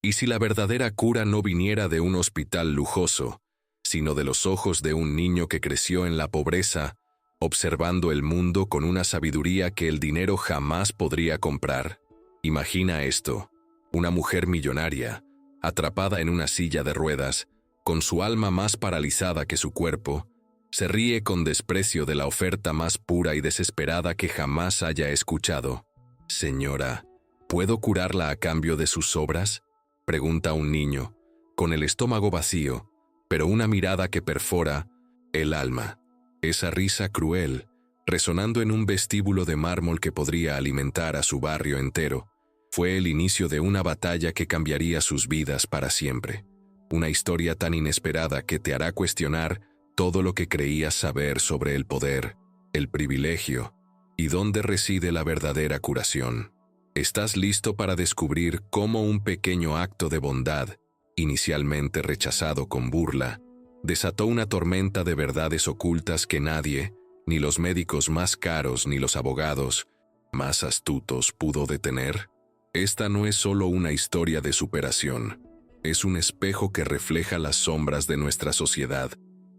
¿Y si la verdadera cura no viniera de un hospital lujoso, sino de los ojos de un niño que creció en la pobreza, observando el mundo con una sabiduría que el dinero jamás podría comprar? Imagina esto: una mujer millonaria, atrapada en una silla de ruedas, con su alma más paralizada que su cuerpo, se ríe con desprecio de la oferta más pura y desesperada que jamás haya escuchado. «Señora, ¿puedo curarla a cambio de sus obras?», pregunta un niño, con el estómago vacío, pero una mirada que perfora el alma. Esa risa cruel, resonando en un vestíbulo de mármol que podría alimentar a su barrio entero, fue el inicio de una batalla que cambiaría sus vidas para siempre. Una historia tan inesperada que te hará cuestionar todo lo que creías saber sobre el poder, el privilegio y dónde reside la verdadera curación. ¿Estás listo para descubrir cómo un pequeño acto de bondad, inicialmente rechazado con burla, desató una tormenta de verdades ocultas que nadie, ni los médicos más caros ni los abogados más astutos, pudo detener? Esta no es solo una historia de superación, es un espejo que refleja las sombras de nuestra sociedad,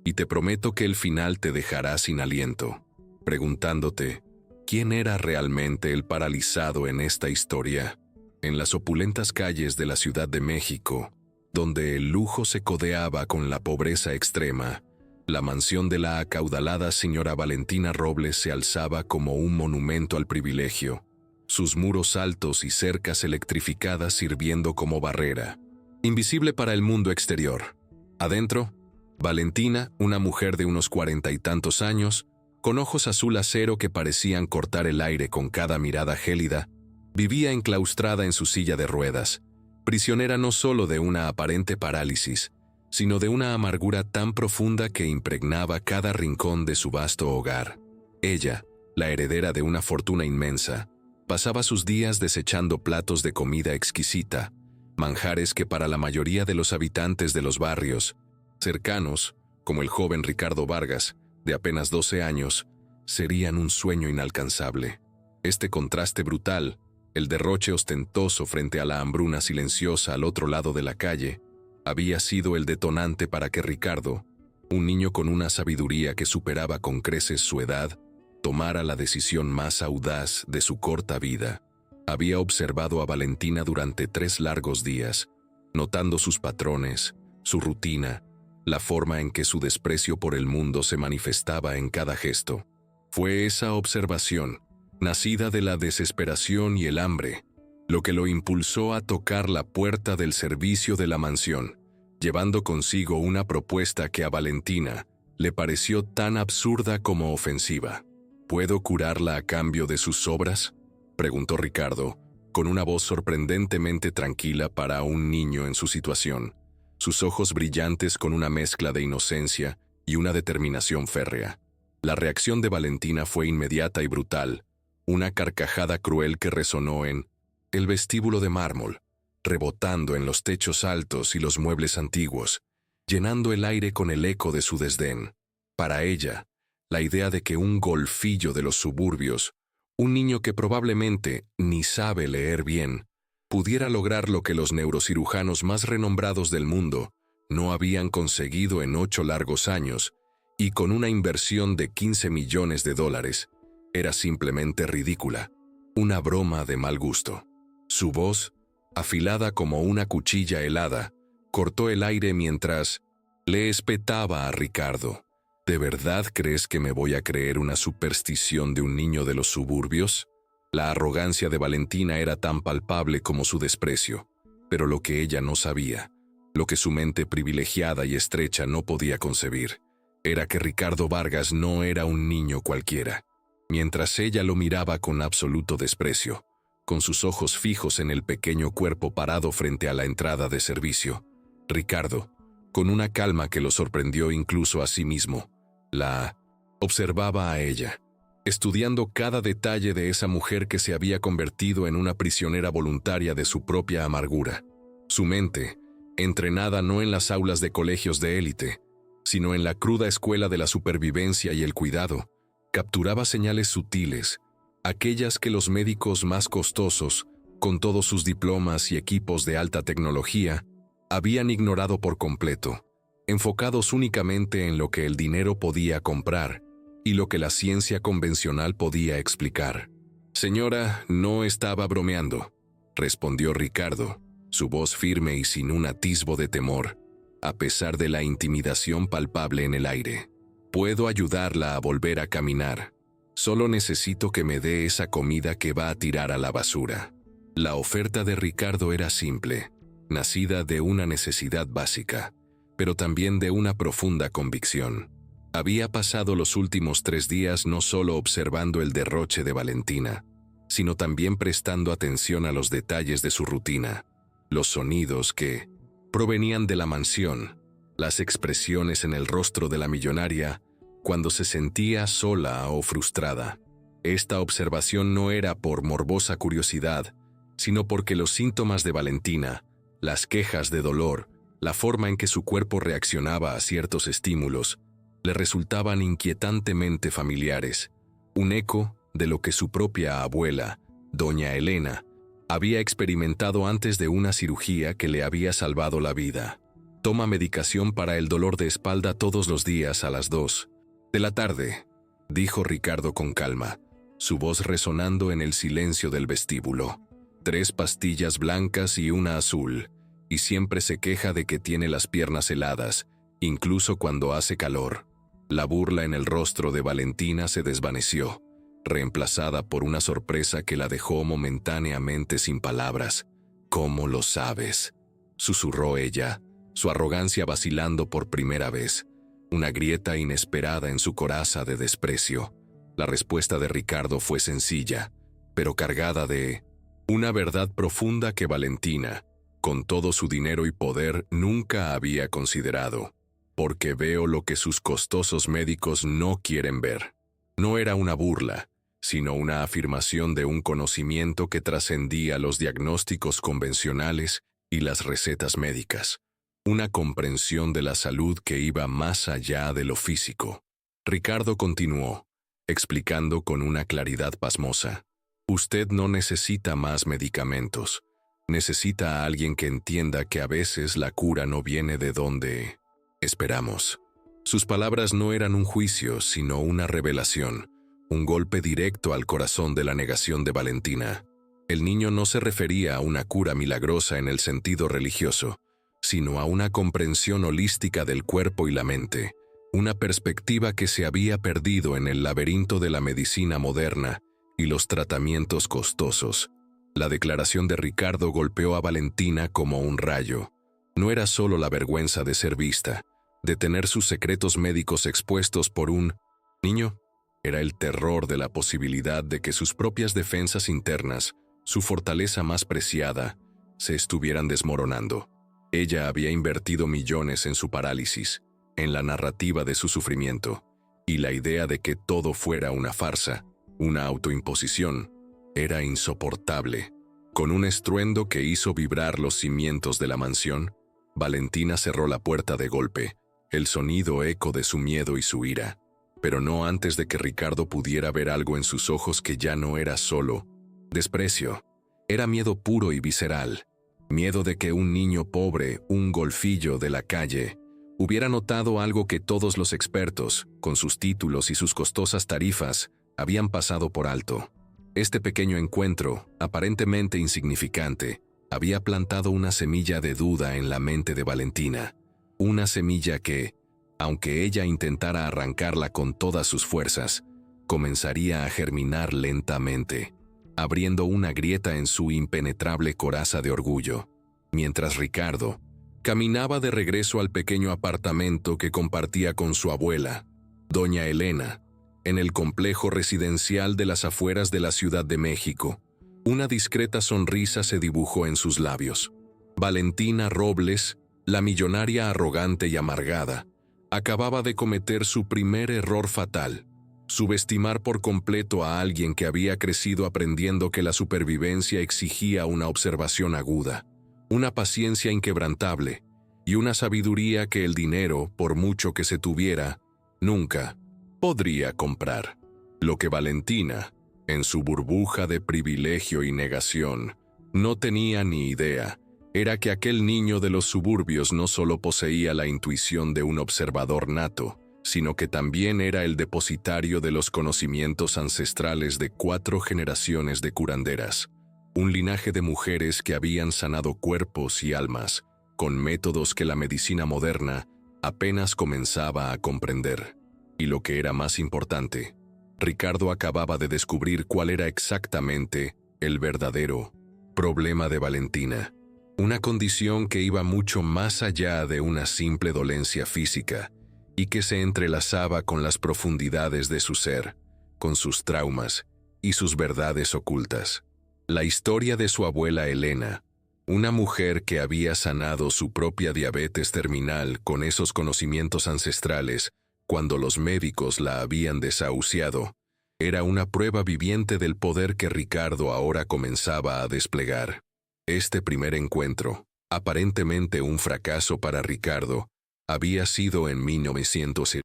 y te prometo que el final te dejará sin aliento, preguntándote, ¿quién era realmente el paralizado en esta historia? En las opulentas calles de la Ciudad de México, donde el lujo se codeaba con la pobreza extrema, la mansión de la acaudalada señora Valentina Robles se alzaba como un monumento al privilegio, sus muros altos y cercas electrificadas sirviendo como barrera, invisible para el mundo exterior. Adentro, Valentina, una mujer de unos 40 y tantos años, con ojos azul acero que parecían cortar el aire con cada mirada gélida, vivía enclaustrada en su silla de ruedas, prisionera no solo de una aparente parálisis, sino de una amargura tan profunda que impregnaba cada rincón de su vasto hogar. Ella, la heredera de una fortuna inmensa, pasaba sus días desechando platos de comida exquisita, manjares que para la mayoría de los habitantes de los barrios cercanos, como el joven Ricardo Vargas, de apenas 12 años, serían un sueño inalcanzable. Este contraste brutal, el derroche ostentoso frente a la hambruna silenciosa al otro lado de la calle, había sido el detonante para que Ricardo, un niño con una sabiduría que superaba con creces su edad, tomara la decisión más audaz de su corta vida. Había observado a Valentina durante 3 largos días, notando sus patrones, su rutina, la forma en que su desprecio por el mundo se manifestaba en cada gesto. Fue esa observación, nacida de la desesperación y el hambre, lo que lo impulsó a tocar la puerta del servicio de la mansión, llevando consigo una propuesta que a Valentina le pareció tan absurda como ofensiva. ¿Puedo curarla a cambio de sus obras?, preguntó Ricardo, con una voz sorprendentemente tranquila para un niño en su situación, sus ojos brillantes con una mezcla de inocencia y una determinación férrea. La reacción de Valentina fue inmediata y brutal, una carcajada cruel que resonó en el vestíbulo de mármol, rebotando en los techos altos y los muebles antiguos, llenando el aire con el eco de su desdén. Para ella, la idea de que un golfillo de los suburbios, un niño que probablemente ni sabe leer bien, pudiera lograr lo que los neurocirujanos más renombrados del mundo no habían conseguido en 8 largos años, y con una inversión de $15 millones, era simplemente ridícula, una broma de mal gusto. Su voz, afilada como una cuchilla helada, cortó el aire mientras le espetaba a Ricardo. ¿De verdad crees que me voy a creer una superstición de un niño de los suburbios? La arrogancia de Valentina era tan palpable como su desprecio, pero lo que ella no sabía, lo que su mente privilegiada y estrecha no podía concebir, era que Ricardo Vargas no era un niño cualquiera. Mientras ella lo miraba con absoluto desprecio, con sus ojos fijos en el pequeño cuerpo parado frente a la entrada de servicio, Ricardo, con una calma que lo sorprendió incluso a sí mismo, la observaba a ella, estudiando cada detalle de esa mujer que se había convertido en una prisionera voluntaria de su propia amargura. Su mente, entrenada no en las aulas de colegios de élite, sino en la cruda escuela de la supervivencia y el cuidado, capturaba señales sutiles, aquellas que los médicos más costosos con todos sus diplomas y equipos de alta tecnología, habían ignorado por completo, enfocados únicamente en lo que el dinero podía comprar y lo que la ciencia convencional podía explicar. «Señora, no estaba bromeando», respondió Ricardo, su voz firme y sin un atisbo de temor, a pesar de la intimidación palpable en el aire. «Puedo ayudarla a volver a caminar. Solo necesito que me dé esa comida que va a tirar a la basura». La oferta de Ricardo era simple, nacida de una necesidad básica, pero también de una profunda convicción. Había pasado los últimos 3 días no solo observando el derroche de Valentina, sino también prestando atención a los detalles de su rutina, los sonidos que provenían de la mansión, las expresiones en el rostro de la millonaria cuando se sentía sola o frustrada. Esta observación no era por morbosa curiosidad, sino porque los síntomas de Valentina, las quejas de dolor, la forma en que su cuerpo reaccionaba a ciertos estímulos, le resultaban inquietantemente familiares, un eco de lo que su propia abuela, doña Elena, había experimentado antes de una cirugía que le había salvado la vida. «Toma medicación para el dolor de espalda todos los días a las 2 de la tarde», dijo Ricardo con calma, su voz resonando en el silencio del vestíbulo. «3 pastillas blancas y una azul, y siempre se queja de que tiene las piernas heladas, incluso cuando hace calor». La burla en el rostro de Valentina se desvaneció, reemplazada por una sorpresa que la dejó momentáneamente sin palabras. «¿Cómo lo sabes?», susurró ella, su arrogancia vacilando por primera vez, una grieta inesperada en su coraza de desprecio. La respuesta de Ricardo fue sencilla, pero cargada de una verdad profunda que Valentina, con todo su dinero y poder, nunca había considerado. «Porque veo lo que sus costosos médicos no quieren ver». No era una burla, sino una afirmación de un conocimiento que trascendía los diagnósticos convencionales y las recetas médicas, una comprensión de la salud que iba más allá de lo físico. Ricardo continuó, explicando con una claridad pasmosa: «Usted no necesita más medicamentos. Necesita a alguien que entienda que a veces la cura no viene de donde esperamos». Sus palabras no eran un juicio, sino una revelación, un golpe directo al corazón de la negación de Valentina. El niño no se refería a una cura milagrosa en el sentido religioso, sino a una comprensión holística del cuerpo y la mente, una perspectiva que se había perdido en el laberinto de la medicina moderna y los tratamientos costosos. La declaración de Ricardo golpeó a Valentina como un rayo. No era solo la vergüenza de ser vista, de tener sus secretos médicos expuestos por un niño. Era el terror de la posibilidad de que sus propias defensas internas, su fortaleza más preciada, se estuvieran desmoronando. Ella había invertido millones en su parálisis, en la narrativa de su sufrimiento, y la idea de que todo fuera una farsa, una autoimposición, era insoportable. Con un estruendo que hizo vibrar los cimientos de la mansión, Valentina cerró la puerta de golpe, el sonido eco de su miedo y su ira, pero no antes de que Ricardo pudiera ver algo en sus ojos que ya no era solo desprecio, era miedo puro y visceral, miedo de que un niño pobre, un golfillo de la calle, hubiera notado algo que todos los expertos, con sus títulos y sus costosas tarifas, habían pasado por alto. Este pequeño encuentro, aparentemente insignificante, había plantado una semilla de duda en la mente de Valentina. Una semilla que, aunque ella intentara arrancarla con todas sus fuerzas, comenzaría a germinar lentamente, abriendo una grieta en su impenetrable coraza de orgullo. Mientras Ricardo caminaba de regreso al pequeño apartamento que compartía con su abuela, doña Elena, en el complejo residencial de las afueras de la Ciudad de México, una discreta sonrisa se dibujó en sus labios. Valentina Robles, la millonaria arrogante y amargada, acababa de cometer su primer error fatal: subestimar por completo a alguien que había crecido aprendiendo que la supervivencia exigía una observación aguda, una paciencia inquebrantable y una sabiduría que el dinero, por mucho que se tuviera, nunca podría comprar. Lo que Valentina, en su burbuja de privilegio y negación, No tenía ni idea. Era que aquel niño de los suburbios no solo poseía la intuición de un observador nato, sino que también era el depositario de los conocimientos ancestrales de 4 generaciones de curanderas, un linaje de mujeres que habían sanado cuerpos y almas, con métodos que la medicina moderna apenas comenzaba a comprender. Y lo que era más importante, Ricardo acababa de descubrir cuál era exactamente el verdadero problema de Valentina. Una condición que iba mucho más allá de una simple dolencia física y que se entrelazaba con las profundidades de su ser, con sus traumas y sus verdades ocultas. La historia de su abuela Elena, una mujer que había sanado su propia diabetes terminal con esos conocimientos ancestrales cuando los médicos la habían desahuciado, era una prueba viviente del poder que Ricardo ahora comenzaba a desplegar. Este primer encuentro, aparentemente un fracaso para Ricardo, había sido en 1900.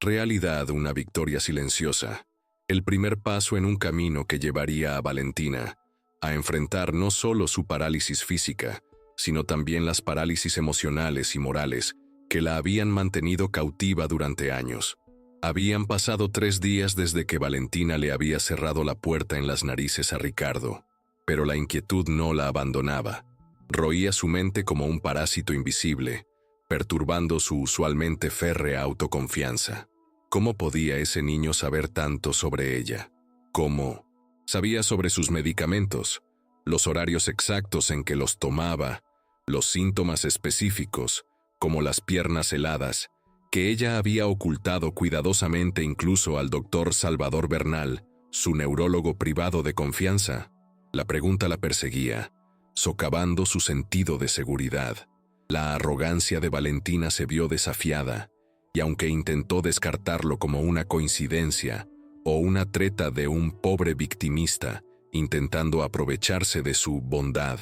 Realidad una victoria silenciosa. El primer paso en un camino que llevaría a Valentina a enfrentar no solo su parálisis física, sino también las parálisis emocionales y morales que la habían mantenido cautiva durante años. Habían pasado 3 días desde que Valentina le había cerrado la puerta en las narices a Ricardo, pero la inquietud no la abandonaba. Roía su mente como un parásito invisible, perturbando su usualmente férrea autoconfianza. ¿Cómo podía ese niño saber tanto sobre ella? ¿Cómo? Sabía sobre sus medicamentos, los horarios exactos en que los tomaba, los síntomas específicos, como las piernas heladas, que ella había ocultado cuidadosamente incluso al doctor Salvador Bernal, su neurólogo privado de confianza. La pregunta la perseguía, socavando su sentido de seguridad. La arrogancia de Valentina se vio desafiada, y aunque intentó descartarlo como una coincidencia o una treta de un pobre victimista intentando aprovecharse de su bondad,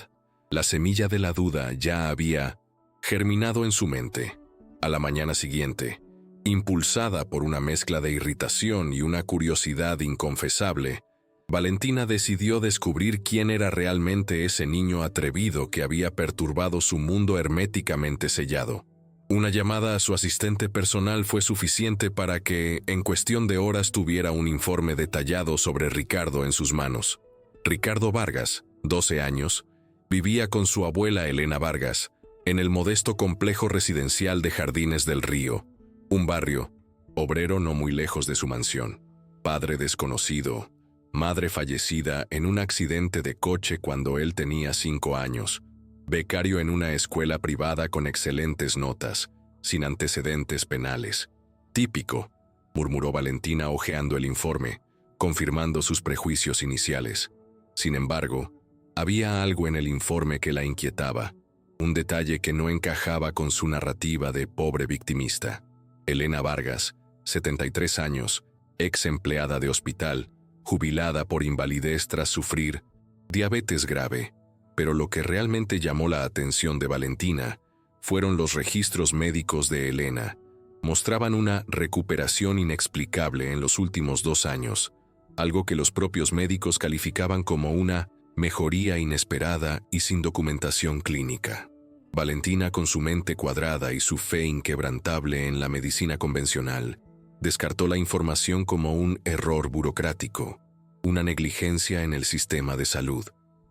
la semilla de la duda ya había germinado en su mente. A la mañana siguiente, impulsada por una mezcla de irritación y una curiosidad inconfesable, Valentina decidió descubrir quién era realmente ese niño atrevido que había perturbado su mundo herméticamente sellado. Una llamada a su asistente personal fue suficiente para que, en cuestión de horas, tuviera un informe detallado sobre Ricardo en sus manos. Ricardo Vargas, 12 años, vivía con su abuela Elena Vargas, en el modesto complejo residencial de Jardines del Río, un barrio obrero no muy lejos de su mansión. Padre desconocido, madre fallecida en un accidente de coche cuando él tenía 5 años, becario en una escuela privada con excelentes notas, sin antecedentes penales. Típico, murmuró Valentina hojeando el informe, confirmando sus prejuicios iniciales. Sin embargo, había algo en el informe que la inquietaba, un detalle que no encajaba con su narrativa de pobre victimista. Elena Vargas, 73 años, ex empleada de hospital, jubilada por invalidez tras sufrir diabetes grave. Pero lo que realmente llamó la atención de Valentina fueron los registros médicos de Elena. Mostraban una recuperación inexplicable en los últimos 2 años, algo que los propios médicos calificaban como una mejoría inesperada y sin documentación clínica. Valentina, con su mente cuadrada y su fe inquebrantable en la medicina convencional, descartó la información como un error burocrático, una negligencia en el sistema de salud.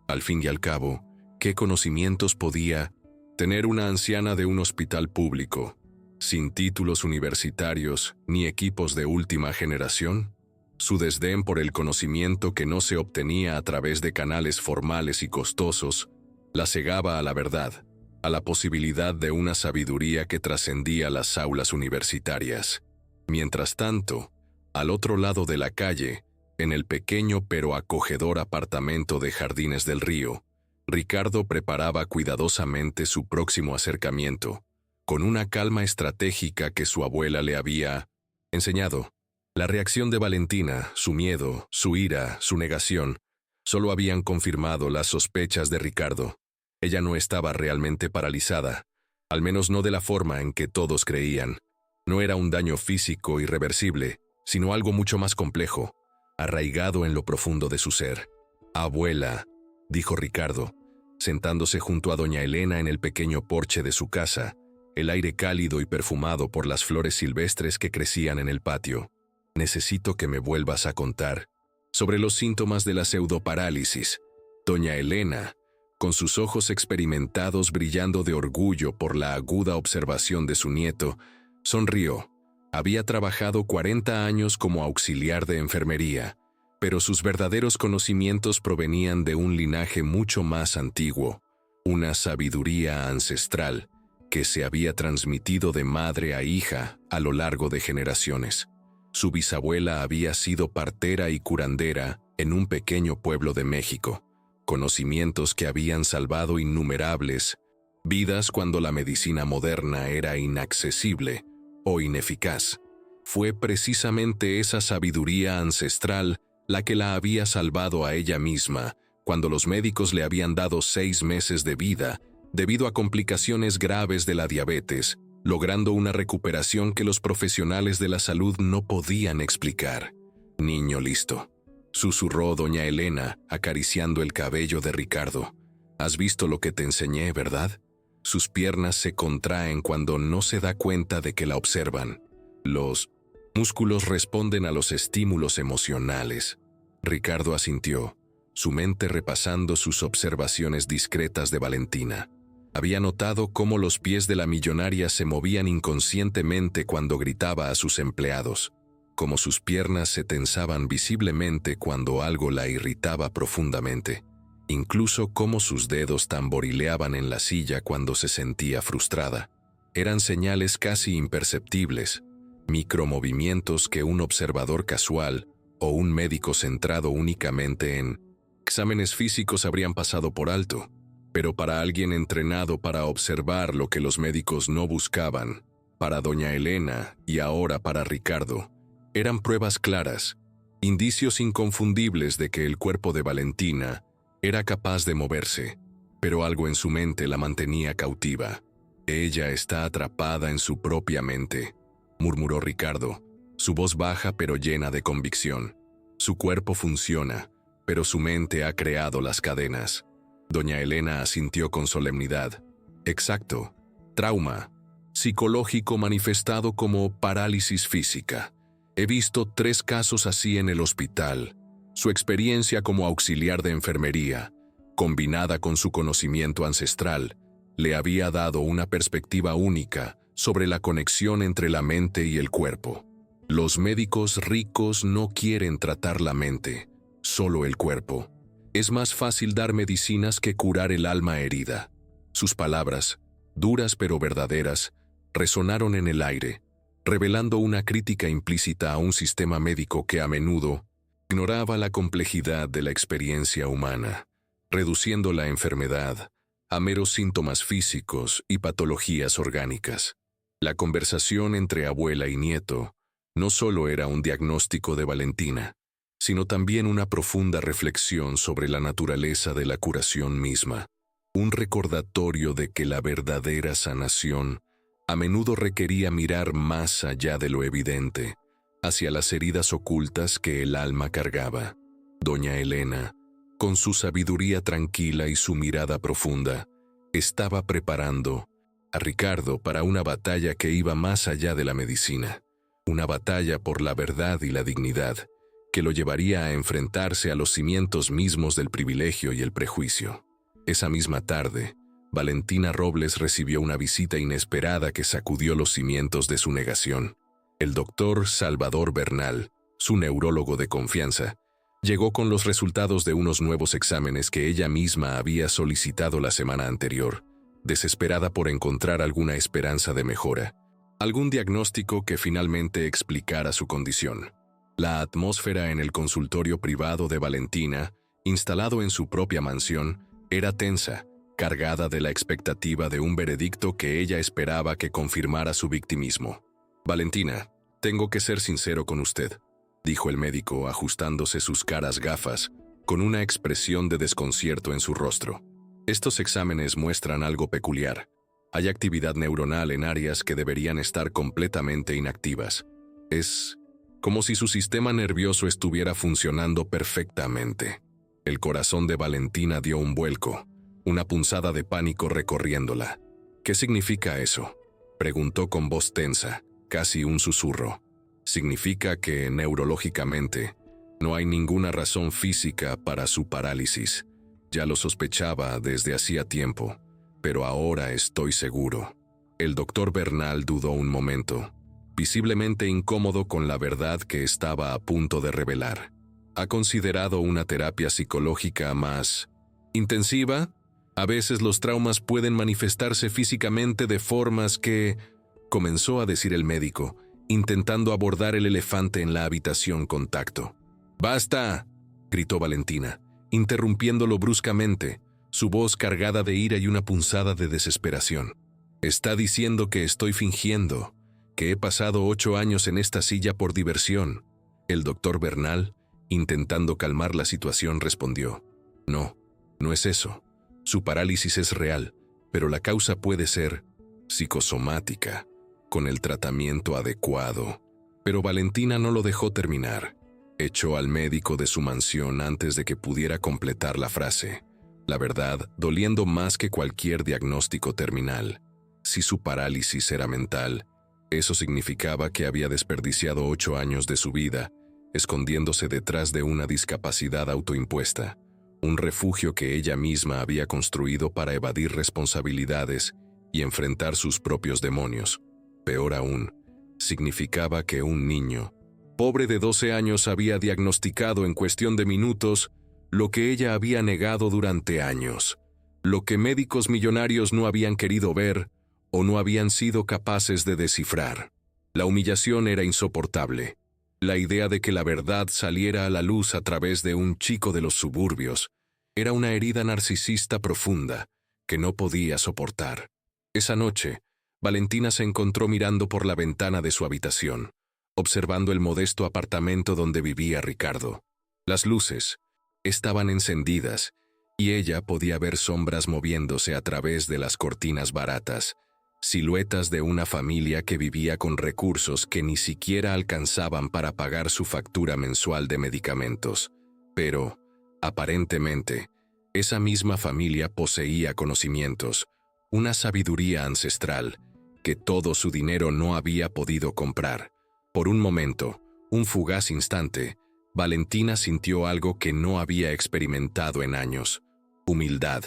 Al fin y al cabo, ¿qué conocimientos podía tener una anciana de un hospital público, sin títulos universitarios ni equipos de última generación? Su desdén por el conocimiento que no se obtenía a través de canales formales y costosos la cegaba a la verdad, a la posibilidad de una sabiduría que trascendía las aulas universitarias. Mientras tanto, al otro lado de la calle, en el pequeño pero acogedor apartamento de Jardines del Río, Ricardo preparaba cuidadosamente su próximo acercamiento, con una calma estratégica que su abuela le había enseñado. La reacción de Valentina, su miedo, su ira, su negación, solo habían confirmado las sospechas de Ricardo. Ella no estaba realmente paralizada, al menos no de la forma en que todos creían. No era un daño físico irreversible, sino algo mucho más complejo, arraigado en lo profundo de su ser. «Abuela», dijo Ricardo, sentándose junto a doña Elena en el pequeño porche de su casa, el aire cálido y perfumado por las flores silvestres que crecían en el patio. Necesito que me vuelvas a contar sobre los síntomas de la pseudoparálisis. Doña Elena, con sus ojos experimentados brillando de orgullo por la aguda observación de su nieto, sonrió. Había trabajado 40 años como auxiliar de enfermería, pero sus verdaderos conocimientos provenían de un linaje mucho más antiguo, una sabiduría ancestral que se había transmitido de madre a hija a lo largo de generaciones. Su bisabuela había sido partera y curandera en un pequeño pueblo de México, conocimientos que habían salvado innumerables vidas cuando la medicina moderna era inaccesible o ineficaz. Fue precisamente esa sabiduría ancestral la que la había salvado a ella misma cuando los médicos le habían dado 6 meses de vida debido a complicaciones graves de la diabetes, logrando una recuperación que los profesionales de la salud no podían explicar. «Niño listo», susurró doña Elena, acariciando el cabello de Ricardo. «Has visto lo que te enseñé, ¿verdad?». Sus piernas se contraen cuando no se da cuenta de que la observan. Los músculos responden a los estímulos emocionales. Ricardo asintió, su mente repasando sus observaciones discretas de Valentina. Había notado cómo los pies de la millonaria se movían inconscientemente cuando gritaba a sus empleados, cómo sus piernas se tensaban visiblemente cuando algo la irritaba profundamente, incluso cómo sus dedos tamborileaban en la silla cuando se sentía frustrada. Eran señales casi imperceptibles, micromovimientos que un observador casual o un médico centrado únicamente en exámenes físicos habrían pasado por alto. Pero para alguien entrenado para observar lo que los médicos no buscaban, para doña Elena y ahora para Ricardo, eran pruebas claras, indicios inconfundibles de que el cuerpo de Valentina era capaz de moverse, pero algo en su mente la mantenía cautiva. «Ella está atrapada en su propia mente», murmuró Ricardo, su voz baja pero llena de convicción. «Su cuerpo funciona, pero su mente ha creado las cadenas». Doña Elena asintió con solemnidad. «Exacto. Trauma psicológico manifestado como parálisis física. He visto 3 casos así en el hospital. Su experiencia como auxiliar de enfermería, combinada con su conocimiento ancestral, le había dado una perspectiva única sobre la conexión entre la mente y el cuerpo. Los médicos ricos no quieren tratar la mente, solo el cuerpo. Es más fácil dar medicinas que curar el alma herida». Sus palabras, duras pero verdaderas, resonaron en el aire, revelando una crítica implícita a un sistema médico que a menudo ignoraba la complejidad de la experiencia humana, reduciendo la enfermedad a meros síntomas físicos y patologías orgánicas. La conversación entre abuela y nieto no solo era un diagnóstico de Valentina, sino también una profunda reflexión sobre la naturaleza de la curación misma, un recordatorio de que la verdadera sanación a menudo requería mirar más allá de lo evidente, hacia las heridas ocultas que el alma cargaba. Doña Elena, con su sabiduría tranquila y su mirada profunda, estaba preparando a Ricardo para una batalla que iba más allá de la medicina, una batalla por la verdad y la dignidad, que lo llevaría a enfrentarse a los cimientos mismos del privilegio y el prejuicio. Esa misma tarde, Valentina Robles recibió una visita inesperada que sacudió los cimientos de su negación. El doctor Salvador Bernal, su neurólogo de confianza, llegó con los resultados de unos nuevos exámenes que ella misma había solicitado la semana anterior, desesperada por encontrar alguna esperanza de mejora, algún diagnóstico que finalmente explicara su condición. La atmósfera en el consultorio privado de Valentina, instalado en su propia mansión, era tensa, cargada de la expectativa de un veredicto que ella esperaba que confirmara su victimismo. «Valentina, tengo que ser sincero con usted», dijo el médico ajustándose sus caras gafas, con una expresión de desconcierto en su rostro. «Estos exámenes muestran algo peculiar. Hay actividad neuronal en áreas que deberían estar completamente inactivas. Es como si su sistema nervioso estuviera funcionando perfectamente». El corazón de Valentina dio un vuelco. una punzada de pánico recorriéndola. «¿Qué significa eso?», preguntó con voz tensa, casi un susurro. «Significa que, neurológicamente, no hay ninguna razón física para su parálisis. Ya lo sospechaba desde hacía tiempo, pero ahora estoy seguro». El doctor Bernal dudó un momento, visiblemente incómodo con la verdad que estaba a punto de revelar. ¿Ha considerado una terapia psicológica más intensiva? A veces los traumas pueden manifestarse físicamente de formas que... comenzó a decir el médico, intentando abordar el elefante en la habitación con tacto. «¡Basta!», gritó Valentina, interrumpiéndolo bruscamente, su voz cargada de ira y una punzada de desesperación. «Está diciendo que estoy fingiendo, que he pasado 8 años en esta silla por diversión». El doctor Bernal, intentando calmar la situación, respondió: «No, no es eso. Su parálisis es real, pero la causa puede ser psicosomática, con el tratamiento adecuado». Pero Valentina no lo dejó terminar. Echó al médico de su mansión antes de que pudiera completar la frase. La verdad, doliendo más que cualquier diagnóstico terminal. Si su parálisis era mental, eso significaba que había desperdiciado 8 años de su vida, escondiéndose detrás de una discapacidad autoimpuesta, un refugio que ella misma había construido para evadir responsabilidades y enfrentar sus propios demonios. Peor aún, significaba que un niño, pobre de 12 años, había diagnosticado en cuestión de minutos lo que ella había negado durante años, lo que médicos millonarios no habían querido ver o no habían sido capaces de descifrar. La humillación era insoportable. La idea de que la verdad saliera a la luz a través de un chico de los suburbios era una herida narcisista profunda que no podía soportar. Esa noche, Valentina se encontró mirando por la ventana de su habitación, observando el modesto apartamento donde vivía Ricardo. Las luces estaban encendidas y ella podía ver sombras moviéndose a través de las cortinas baratas, siluetas de una familia que vivía con recursos que ni siquiera alcanzaban para pagar su factura mensual de medicamentos. Pero, aparentemente, esa misma familia poseía conocimientos, una sabiduría ancestral, que todo su dinero no había podido comprar. Por un momento, un fugaz instante, Valentina sintió algo que no había experimentado en años: humildad,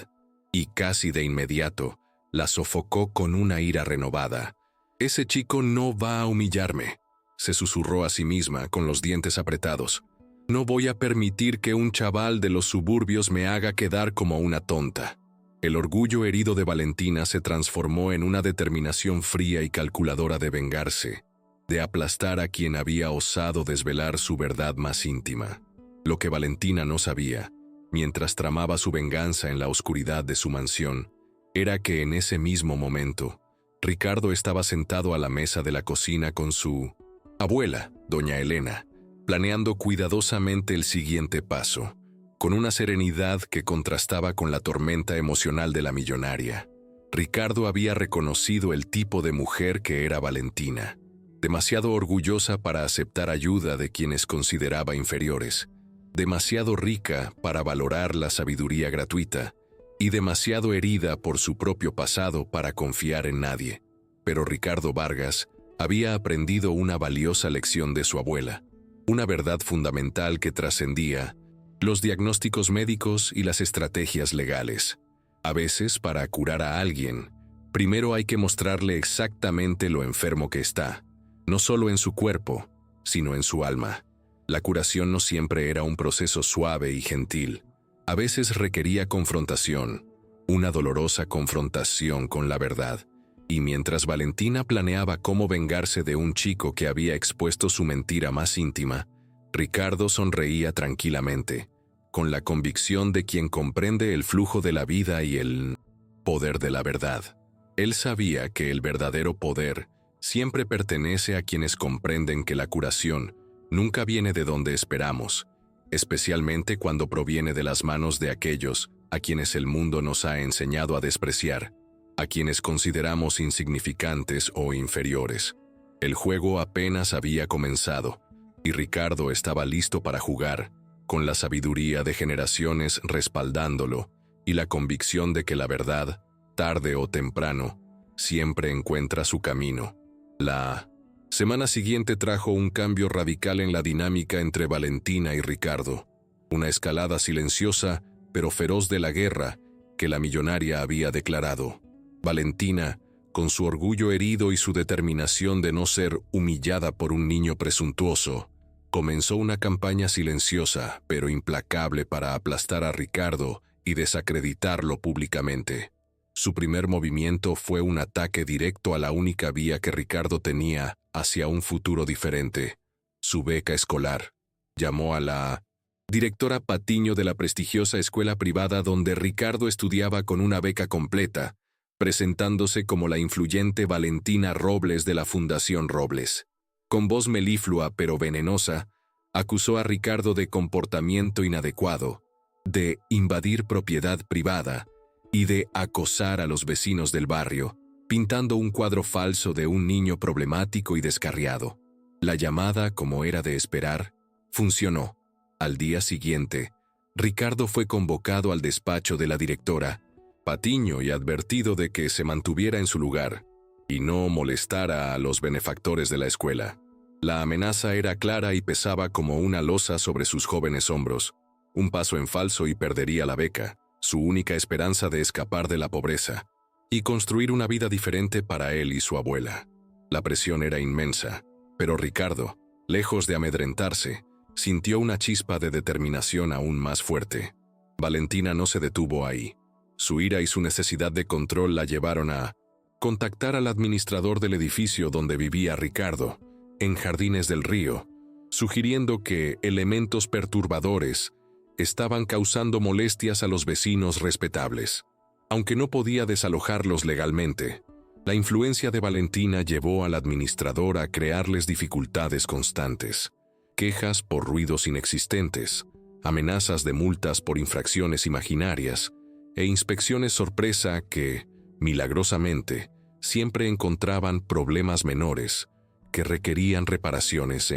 y casi de inmediato, la sofocó con una ira renovada. «Ese chico no va a humillarme», se susurró a sí misma con los dientes apretados. «No voy a permitir que un chaval de los suburbios me haga quedar como una tonta». El orgullo herido de Valentina se transformó en una determinación fría y calculadora de vengarse, de aplastar a quien había osado desvelar su verdad más íntima. Lo que Valentina no sabía, mientras tramaba su venganza en la oscuridad de su mansión, era que en ese mismo momento, Ricardo estaba sentado a la mesa de la cocina con su abuela, doña Elena, planeando cuidadosamente el siguiente paso, con una serenidad que contrastaba con la tormenta emocional de la millonaria. Ricardo había reconocido el tipo de mujer que era Valentina, demasiado orgullosa para aceptar ayuda de quienes consideraba inferiores, demasiado rica para valorar la sabiduría gratuita, y demasiado herida por su propio pasado para confiar en nadie. Pero Ricardo Vargas había aprendido una valiosa lección de su abuela, una verdad fundamental que trascendía los diagnósticos médicos y las estrategias legales. A veces, para curar a alguien, primero hay que mostrarle exactamente lo enfermo que está, no solo en su cuerpo, sino en su alma. La curación no siempre era un proceso suave y gentil. A veces requería confrontación, una dolorosa confrontación con la verdad. Y mientras Valentina planeaba cómo vengarse de un chico que había expuesto su mentira más íntima, Ricardo sonreía tranquilamente, con la convicción de quien comprende el flujo de la vida y el poder de la verdad. Él sabía que el verdadero poder siempre pertenece a quienes comprenden que la curación nunca viene de donde esperamos, especialmente cuando proviene de las manos de aquellos a quienes el mundo nos ha enseñado a despreciar, a quienes consideramos insignificantes o inferiores. El juego apenas había comenzado, y Ricardo estaba listo para jugar, con la sabiduría de generaciones respaldándolo y la convicción de que la verdad, tarde o temprano, siempre encuentra su camino. La semana siguiente trajo un cambio radical en la dinámica entre Valentina y Ricardo, una escalada silenciosa pero feroz de la guerra que la millonaria había declarado. Valentina, con su orgullo herido y su determinación de no ser humillada por un niño presuntuoso, comenzó una campaña silenciosa pero implacable para aplastar a Ricardo y desacreditarlo públicamente. Su primer movimiento fue un ataque directo a la única vía que Ricardo tenía hacia un futuro diferente, su beca escolar. Llamó a la directora Patiño de la prestigiosa escuela privada donde Ricardo estudiaba con una beca completa, presentándose como la influyente Valentina Robles de la Fundación Robles. Con voz meliflua pero venenosa, acusó a Ricardo de comportamiento inadecuado, de invadir propiedad privada y de acosar a los vecinos del barrio, pintando un cuadro falso de un niño problemático y descarriado. La llamada, como era de esperar, funcionó. Al día siguiente, Ricardo fue convocado al despacho de la directora Patiño y advertido de que se mantuviera en su lugar y no molestara a los benefactores de la escuela. La amenaza era clara y pesaba como una losa sobre sus jóvenes hombros. Un paso en falso y perdería la beca, su única esperanza de escapar de la pobreza y construir una vida diferente para él y su abuela. La presión era inmensa, pero Ricardo, lejos de amedrentarse, sintió una chispa de determinación aún más fuerte. Valentina no se detuvo ahí. Su ira y su necesidad de control la llevaron a contactar al administrador del edificio donde vivía Ricardo, en Jardines del Río, sugiriendo que elementos perturbadores estaban causando molestias a los vecinos respetables. Aunque no podía desalojarlos legalmente, la influencia de Valentina llevó al administrador a crearles dificultades constantes, quejas por ruidos inexistentes, amenazas de multas por infracciones imaginarias e inspecciones sorpresa que, milagrosamente, siempre encontraban problemas menores que requerían reparaciones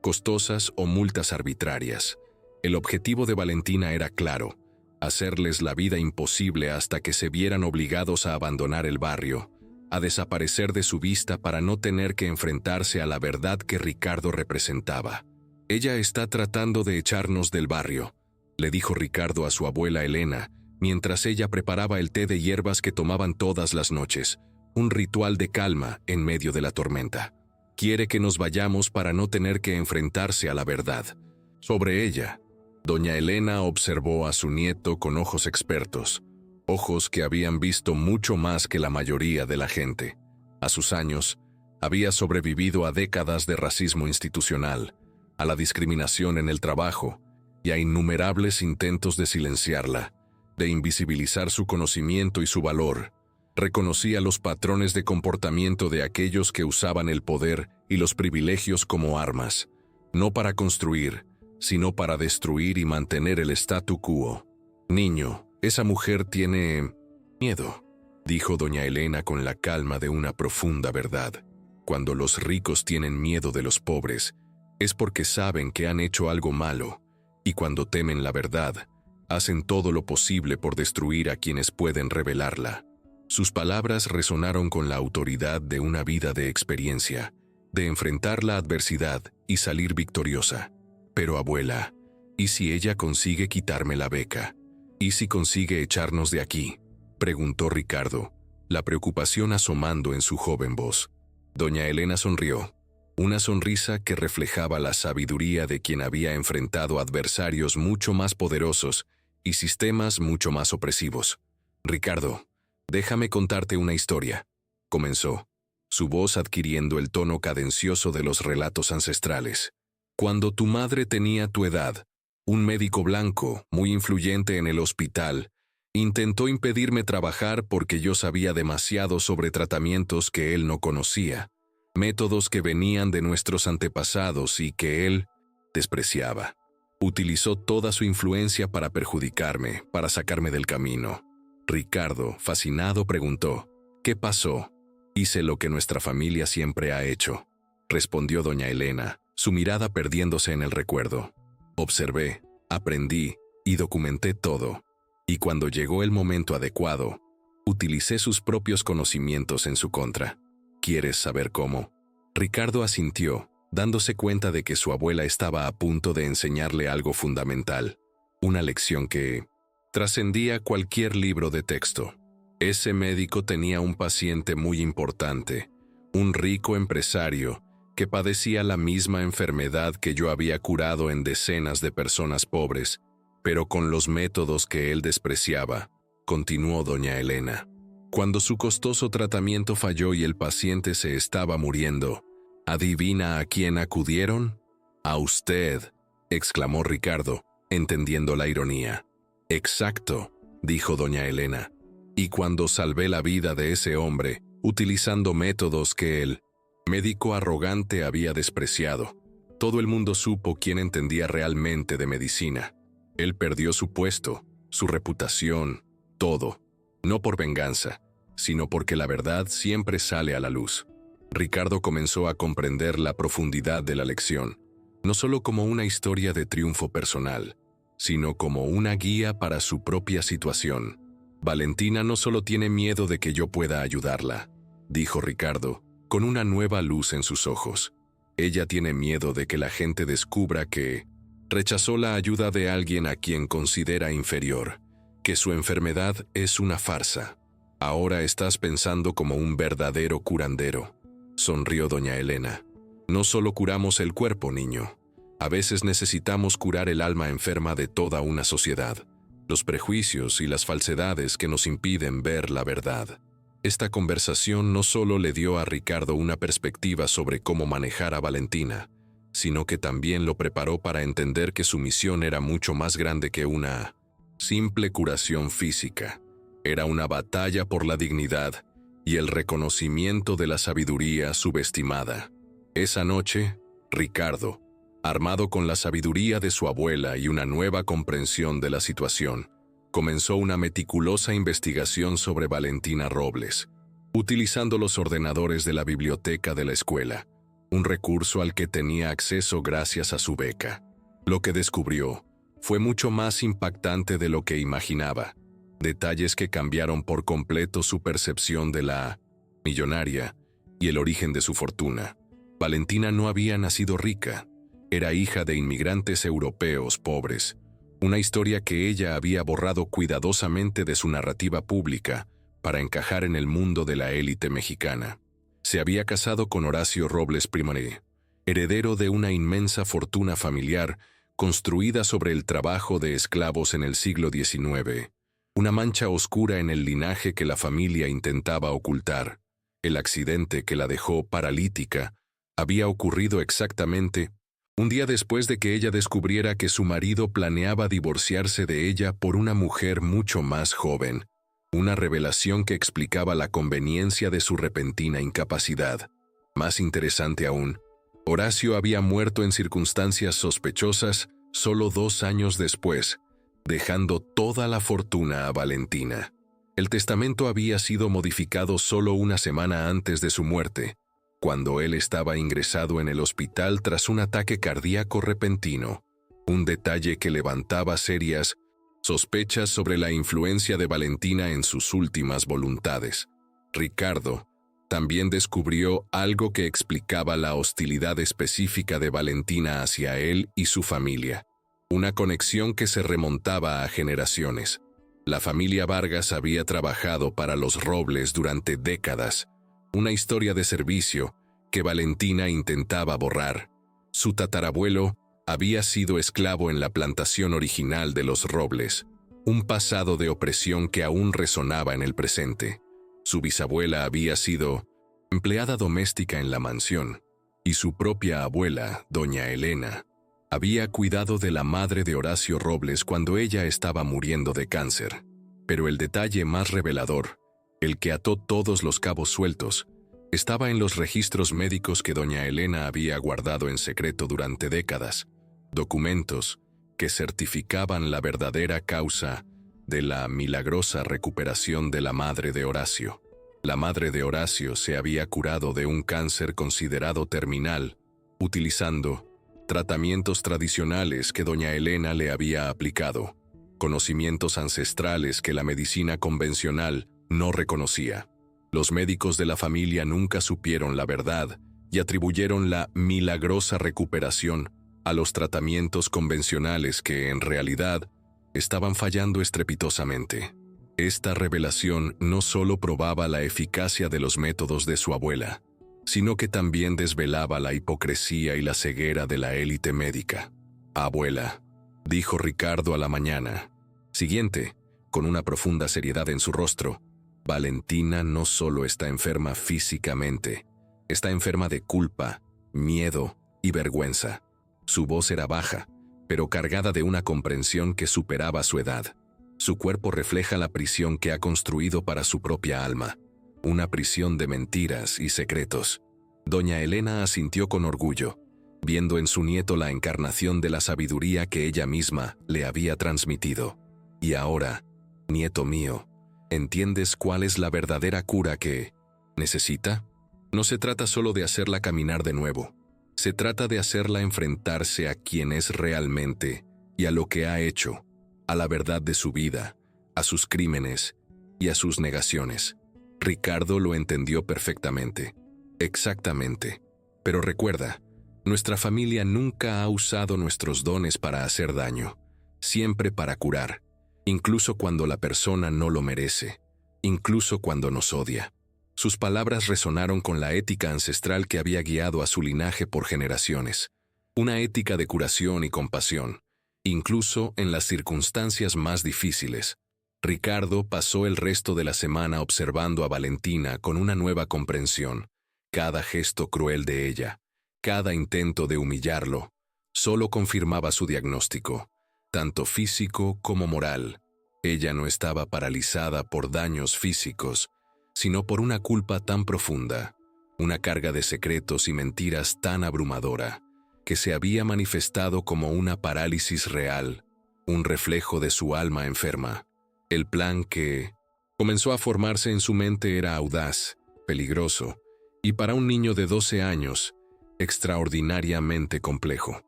costosas o multas arbitrarias. El objetivo de Valentina era claro: hacerles la vida imposible hasta que se vieran obligados a abandonar el barrio, a desaparecer de su vista para no tener que enfrentarse a la verdad que Ricardo representaba. «Ella está tratando de echarnos del barrio», le dijo Ricardo a su abuela Elena, mientras ella preparaba el té de hierbas que tomaban todas las noches, un ritual de calma en medio de la tormenta. «Quiere que nos vayamos para no tener que enfrentarse a la verdad». Sobre ella, doña Elena observó a su nieto con ojos expertos, ojos que habían visto mucho más que la mayoría de la gente. A sus años, había sobrevivido a décadas de racismo institucional, a la discriminación en el trabajo y a innumerables intentos de silenciarla, de invisibilizar su conocimiento y su valor. Reconocía los patrones de comportamiento de aquellos que usaban el poder y los privilegios como armas, no para construir, sino para destruir y mantener el statu quo. «Niño, esa mujer tiene miedo», dijo doña Elena con la calma de una profunda verdad. «Cuando los ricos tienen miedo de los pobres, es porque saben que han hecho algo malo, y cuando temen la verdad, hacen todo lo posible por destruir a quienes pueden revelarla». Sus palabras resonaron con la autoridad de una vida de experiencia, de enfrentar la adversidad y salir victoriosa. «Pero abuela, ¿y si ella consigue quitarme la beca? ¿Y si consigue echarnos de aquí?», preguntó Ricardo, la preocupación asomando en su joven voz. Doña Elena sonrió, una sonrisa que reflejaba la sabiduría de quien había enfrentado adversarios mucho más poderosos y sistemas mucho más opresivos. «Ricardo, déjame contarte una historia», comenzó, su voz adquiriendo el tono cadencioso de los relatos ancestrales. «Cuando tu madre tenía tu edad, un médico blanco, muy influyente en el hospital, intentó impedirme trabajar porque yo sabía demasiado sobre tratamientos que él no conocía, métodos que venían de nuestros antepasados y que él despreciaba. Utilizó toda su influencia para perjudicarme, para sacarme del camino». Ricardo, fascinado, preguntó: «¿Qué pasó?». «Hice lo que nuestra familia siempre ha hecho», respondió doña Elena, su mirada perdiéndose en el recuerdo. «Observé, aprendí y documenté todo. Y cuando llegó el momento adecuado, utilicé sus propios conocimientos en su contra. ¿Quieres saber cómo? Ricardo asintió, dándose cuenta de que su abuela estaba a punto de enseñarle algo fundamental, una lección que trascendía cualquier libro de texto. Ese médico tenía un paciente muy importante, un rico empresario que padecía la misma enfermedad que yo había curado en decenas de personas pobres, pero con los métodos que él despreciaba, continuó doña Elena. Cuando su costoso tratamiento falló y el paciente se estaba muriendo, ¿adivina a quién acudieron? A usted, exclamó Ricardo, entendiendo la ironía. Exacto, dijo doña Elena. Y cuando salvé la vida de ese hombre, utilizando métodos que el médico arrogante había despreciado, todo el mundo supo quién entendía realmente de medicina. Él perdió su puesto, su reputación, todo, no por venganza, sino porque la verdad siempre sale a la luz. Ricardo comenzó a comprender la profundidad de la lección, no solo como una historia de triunfo personal, sino como una guía para su propia situación. Valentina no solo tiene miedo de que yo pueda ayudarla, dijo Ricardo, con una nueva luz en sus ojos. Ella tiene miedo de que la gente descubra que rechazó la ayuda de alguien a quien considera inferior, que su enfermedad es una farsa. Ahora estás pensando como un verdadero curandero, sonrió doña Elena. No solo curamos el cuerpo, niño. A veces necesitamos curar el alma enferma de toda una sociedad, los prejuicios y las falsedades que nos impiden ver la verdad. Esta conversación no solo le dio a Ricardo una perspectiva sobre cómo manejar a Valentina, sino que también lo preparó para entender que su misión era mucho más grande que una simple curación física. Era una batalla por la dignidad y el reconocimiento de la sabiduría subestimada. Esa noche, Ricardo, armado con la sabiduría de su abuela y una nueva comprensión de la situación, comenzó una meticulosa investigación sobre Valentina Robles, utilizando los ordenadores de la biblioteca de la escuela, un recurso al que tenía acceso gracias a su beca. Lo que descubrió fue mucho más impactante de lo que imaginaba, detalles que cambiaron por completo su percepción de la millonaria y el origen de su fortuna. Valentina no había nacido rica, era hija de inmigrantes europeos pobres, una historia que ella había borrado cuidadosamente de su narrativa pública para encajar en el mundo de la élite mexicana. Se había casado con Horacio Robles Primoré, heredero de una inmensa fortuna familiar construida sobre el trabajo de esclavos en el siglo XIX, una mancha oscura en el linaje que la familia intentaba ocultar. El accidente que la dejó paralítica había ocurrido exactamente un día después de que ella descubriera que su marido planeaba divorciarse de ella por una mujer mucho más joven, una revelación que explicaba la conveniencia de su repentina incapacidad. Más interesante aún, Horacio había muerto en circunstancias sospechosas solo 2 años después, dejando toda la fortuna a Valentina. El testamento había sido modificado solo una semana antes de su muerte, cuando él estaba ingresado en el hospital tras un ataque cardíaco repentino, un detalle que levantaba serias sospechas sobre la influencia de Valentina en sus últimas voluntades. Ricardo también descubrió algo que explicaba la hostilidad específica de Valentina hacia él y su familia, una conexión que se remontaba a generaciones. La familia Vargas había trabajado para los Robles durante décadas, una historia de servicio que Valentina intentaba borrar. Su tatarabuelo había sido esclavo en la plantación original de los Robles, un pasado de opresión que aún resonaba en el presente. Su bisabuela había sido empleada doméstica en la mansión, y su propia abuela, doña Elena, había cuidado de la madre de Horacio Robles cuando ella estaba muriendo de cáncer. Pero el detalle más revelador, el que ató todos los cabos sueltos, estaba en los registros médicos que doña Elena había guardado en secreto durante décadas, documentos que certificaban la verdadera causa de la milagrosa recuperación de la madre de Horacio. La madre de Horacio se había curado de un cáncer considerado terminal, utilizando tratamientos tradicionales que doña Elena le había aplicado. conocimientos ancestrales que la medicina convencional no reconocía. Los médicos de la familia nunca supieron la verdad y atribuyeron la milagrosa recuperación a los tratamientos convencionales que, en realidad, estaban fallando estrepitosamente. Esta revelación no solo probaba la eficacia de los métodos de su abuela, sino que también desvelaba la hipocresía y la ceguera de la élite médica. «Abuela», dijo Ricardo a la mañana siguiente, con una profunda seriedad en su rostro, «Valentina no solo está enferma físicamente, está enferma de culpa, miedo y vergüenza». Su voz era baja, pero cargada de una comprensión que superaba su edad. Su cuerpo refleja la prisión que ha construido para su propia alma, una prisión de mentiras y secretos. Doña Elena asintió con orgullo, viendo en su nieto la encarnación de la sabiduría que ella misma le había transmitido. «Y ahora, nieto mío, ¿entiendes cuál es la verdadera cura que necesita? No se trata solo de hacerla caminar de nuevo. Se trata de hacerla enfrentarse a quien es realmente y a lo que ha hecho, a la verdad de su vida, a sus crímenes y a sus negaciones». Ricardo lo entendió perfectamente. «Exactamente. Pero recuerda, nuestra familia nunca ha usado nuestros dones para hacer daño, siempre para curar, incluso cuando la persona no lo merece, incluso cuando nos odia». Sus palabras resonaron con la ética ancestral que había guiado a su linaje por generaciones, una ética de curación y compasión, incluso en las circunstancias más difíciles. Ricardo pasó el resto de la semana observando a Valentina con una nueva comprensión. Cada gesto cruel de ella, cada intento de humillarlo, solo confirmaba su diagnóstico, tanto físico como moral. Ella no estaba paralizada por daños físicos, sino por una culpa tan profunda, una carga de secretos y mentiras tan abrumadora, que se había manifestado como una parálisis real, un reflejo de su alma enferma. El plan que comenzó a formarse en su mente era audaz, peligroso, y para un niño de 12 años, extraordinariamente complejo.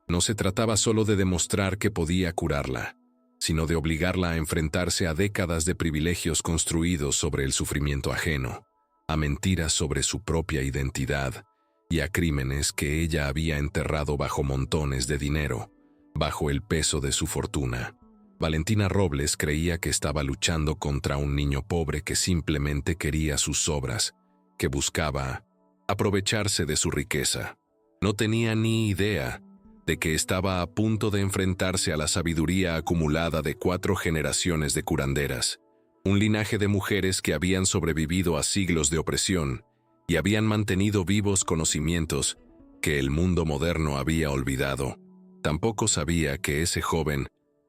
No se trataba solo de demostrar que podía curarla, sino de obligarla a enfrentarse a décadas de privilegios construidos sobre el sufrimiento ajeno, a mentiras sobre su propia identidad y a crímenes que ella había enterrado bajo montones de dinero, bajo el peso de su fortuna. Valentina Robles creía que estaba luchando contra un niño pobre que simplemente quería sus sobras, que buscaba aprovecharse de su riqueza. No tenía ni idea de que estaba a punto de enfrentarse a la sabiduría acumulada de 4 generaciones de curanderas, un linaje de mujeres que habían sobrevivido a siglos de opresión y habían mantenido vivos conocimientos que el mundo moderno había olvidado. Tampoco sabía que ese joven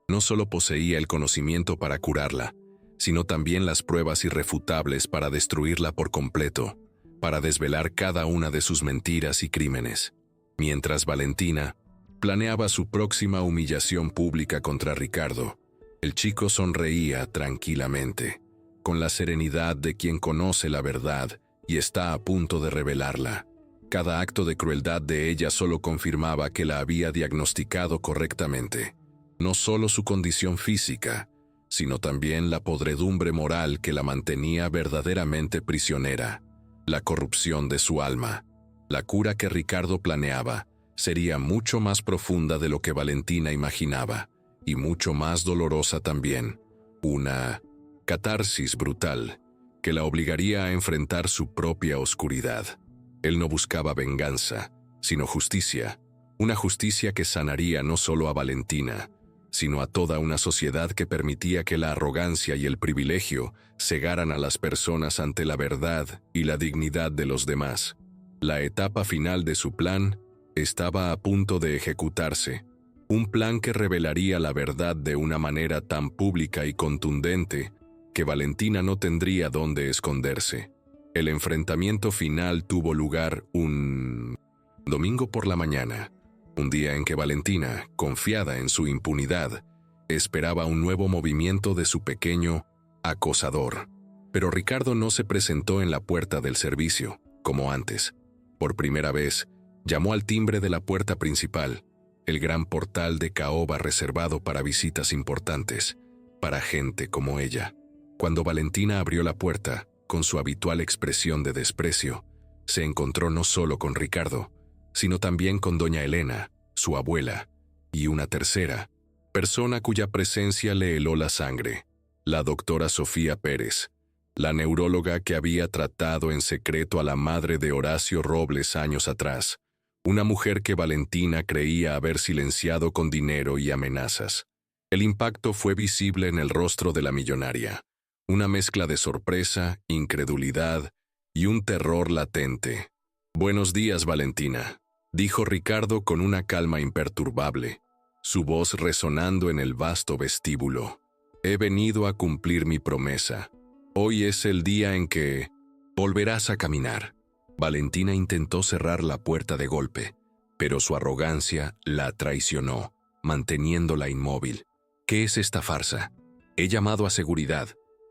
no solo poseía el conocimiento para curarla, sino también las pruebas irrefutables para destruirla por completo, para desvelar cada una de sus mentiras y crímenes. Mientras Valentina planeaba su próxima humillación pública contra Ricardo, el chico sonreía tranquilamente, con la serenidad de quien conoce la verdad y está a punto de revelarla. Cada acto de crueldad de ella solo confirmaba que la había diagnosticado correctamente. No solo su condición física, sino también la podredumbre moral que la mantenía verdaderamente prisionera, la corrupción de su alma. La cura que Ricardo planeaba sería mucho más profunda de lo que Valentina imaginaba, y mucho más dolorosa también. Una catarsis brutal que la obligaría a enfrentar su propia oscuridad. Él no buscaba venganza, sino justicia, una justicia que sanaría no solo a Valentina, sino a toda una sociedad que permitía que la arrogancia y el privilegio cegaran a las personas ante la verdad y la dignidad de los demás. La etapa final de su plan estaba a punto de ejecutarse, un plan que revelaría la verdad de una manera tan pública y contundente que Valentina no tendría dónde esconderse. El enfrentamiento final tuvo lugar un domingo por la mañana, un día en que Valentina, confiada en su impunidad, esperaba un nuevo movimiento de su pequeño acosador. Pero Ricardo no se presentó en la puerta del servicio, como antes. Por primera vez, llamó al timbre de la puerta principal, el gran portal de caoba reservado para visitas importantes, para gente como ella. Cuando Valentina abrió la puerta, con su habitual expresión de desprecio, se encontró no solo con Ricardo, sino también con doña Elena, su abuela, y una tercera, persona cuya presencia le heló la sangre, la doctora Sofía Pérez, la neuróloga que había tratado en secreto a la madre de Horacio Robles años atrás, una mujer que Valentina creía haber silenciado con dinero y amenazas. El impacto fue visible en el rostro de la millonaria, una mezcla de sorpresa, incredulidad y un terror latente. «Buenos días, Valentina», dijo Ricardo con una calma imperturbable, su voz resonando en el vasto vestíbulo. «He venido a cumplir mi promesa. Hoy es el día en que volverás a caminar». Valentina intentó cerrar la puerta de golpe, pero su arrogancia la traicionó, manteniéndola inmóvil. «¿Qué es esta farsa? He llamado a seguridad»,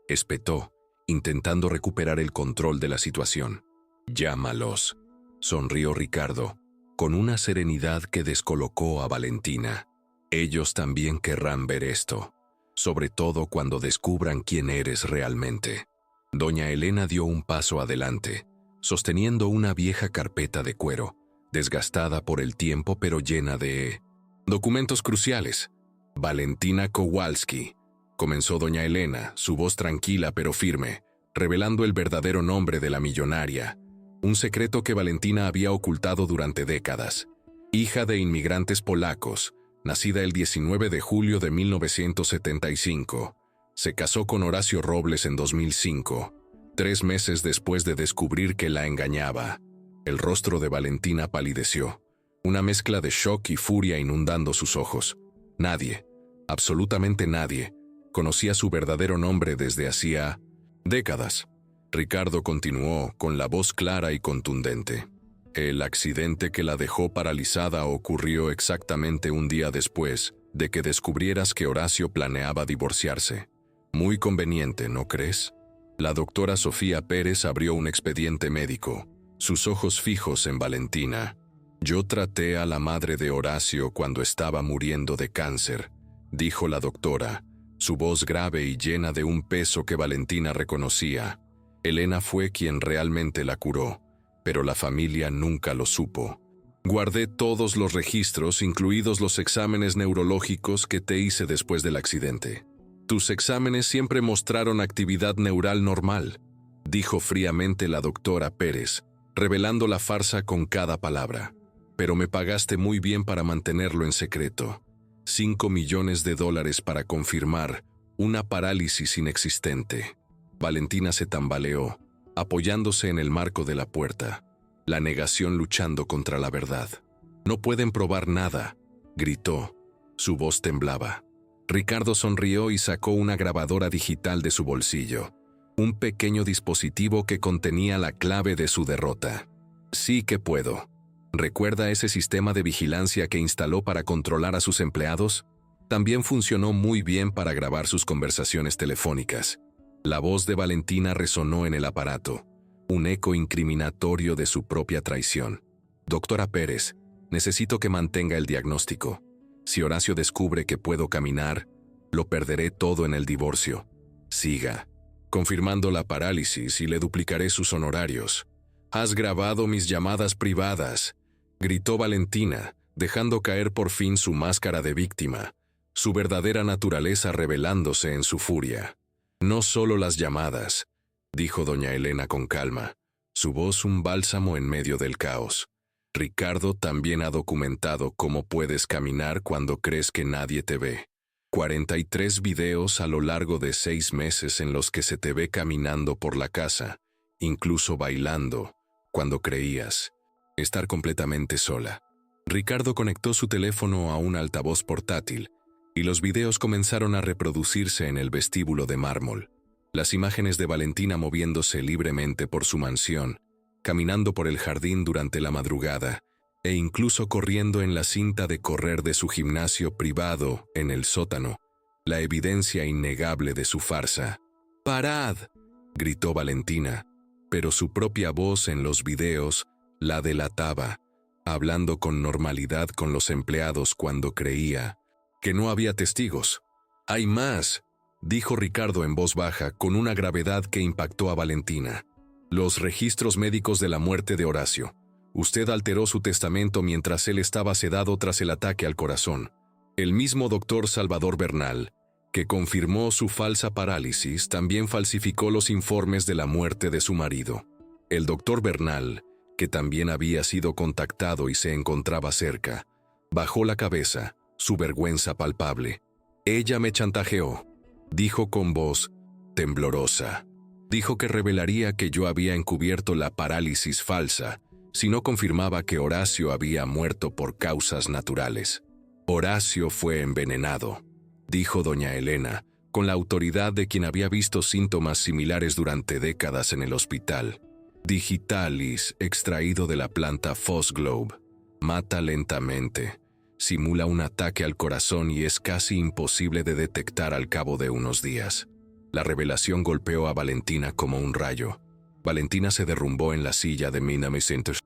espetó, intentando recuperar el control de la situación. «Llámalos», sonrió Ricardo, con una serenidad que descolocó a Valentina. «Ellos también querrán ver esto, sobre todo cuando descubran quién eres realmente». Doña Elena dio un paso adelante, sosteniendo una vieja carpeta de cuero, desgastada por el tiempo pero llena de documentos cruciales. «Valentina Kowalski», comenzó doña Elena, su voz tranquila pero firme, revelando el verdadero nombre de la millonaria, un secreto que Valentina había ocultado durante décadas. Hija de inmigrantes polacos, nacida el 19 de julio de 1975, se casó con Horacio Robles en 2005, 3 meses después de descubrir que la engañaba. El rostro de Valentina palideció, una mezcla de shock y furia inundando sus ojos. Nadie, absolutamente nadie, conocía su verdadero nombre desde hacía décadas. Ricardo continuó con la voz clara y contundente. «El accidente que la dejó paralizada ocurrió exactamente un día después de que descubrieras que Horacio planeaba divorciarse. Muy conveniente, ¿no crees?». La doctora Sofía Pérez abrió un expediente médico, sus ojos fijos en Valentina. «Yo traté a la madre de Horacio cuando estaba muriendo de cáncer», dijo la doctora, su voz grave y llena de un peso que Valentina reconocía. «Elena fue quien realmente la curó, pero la familia nunca lo supo. Guardé todos los registros, incluidos los exámenes neurológicos que te hice después del accidente. Tus exámenes siempre mostraron actividad neural normal», dijo fríamente la doctora Pérez, revelando la farsa con cada palabra. «Pero me pagaste muy bien para mantenerlo en secreto. $5 millones para confirmar una parálisis inexistente». Valentina se tambaleó, apoyándose en el marco de la puerta, la negación luchando contra la verdad. «No pueden probar nada», gritó. Su voz temblaba. Ricardo sonrió y sacó una grabadora digital de su bolsillo, un pequeño dispositivo que contenía la clave de su derrota. «Sí que puedo. ¿Recuerda ese sistema de vigilancia que instaló para controlar a sus empleados? También funcionó muy bien para grabar sus conversaciones telefónicas». La voz de Valentina resonó en el aparato, un eco incriminatorio de su propia traición. «Doctora Pérez, necesito que mantenga el diagnóstico. Si Horacio descubre que puedo caminar, lo perderé todo en el divorcio. Siga, confirmando la parálisis y le duplicaré sus honorarios». «Has grabado mis llamadas privadas», gritó Valentina, dejando caer por fin su máscara de víctima, su verdadera naturaleza revelándose en su furia. «No solo las llamadas», dijo doña Elena con calma, su voz un bálsamo en medio del caos. «Ricardo también ha documentado cómo puedes caminar cuando crees que nadie te ve. 43 videos a lo largo de 6 meses en los que se te ve caminando por la casa, incluso bailando, cuando creías estar completamente sola». Ricardo conectó su teléfono a un altavoz portátil, y los videos comenzaron a reproducirse en el vestíbulo de mármol. Las imágenes de Valentina moviéndose libremente por su mansión, caminando por el jardín durante la madrugada, e incluso corriendo en la cinta de correr de su gimnasio privado en el sótano, la evidencia innegable de su farsa. «¡Parad!», gritó Valentina, pero su propia voz en los videos la delataba. hablando con normalidad con los empleados cuando creía que no había testigos. «Hay más», dijo Ricardo en voz baja, con una gravedad que impactó a Valentina. «Los registros médicos de la muerte de Horacio. Usted alteró su testamento mientras él estaba sedado tras el ataque al corazón. El mismo doctor Salvador Bernal, que confirmó su falsa parálisis, también falsificó los informes de la muerte de su marido. El doctor Bernal, que también había sido contactado y se encontraba cerca, bajó la cabeza, su vergüenza palpable. Ella me chantajeó», dijo con voz temblorosa. «Dijo que revelaría que yo había encubierto la parálisis falsa si no confirmaba que Horacio había muerto por causas naturales. Horacio fue envenenado», dijo doña Elena, con la autoridad de quien había visto síntomas similares durante décadas en el hospital. «Digitalis, extraído de la planta Foxglove. Mata lentamente. Simula un ataque al corazón y es casi imposible de detectar al cabo de unos días». La revelación golpeó a Valentina como un rayo. Valentina se derrumbó en la silla de Minami Centers.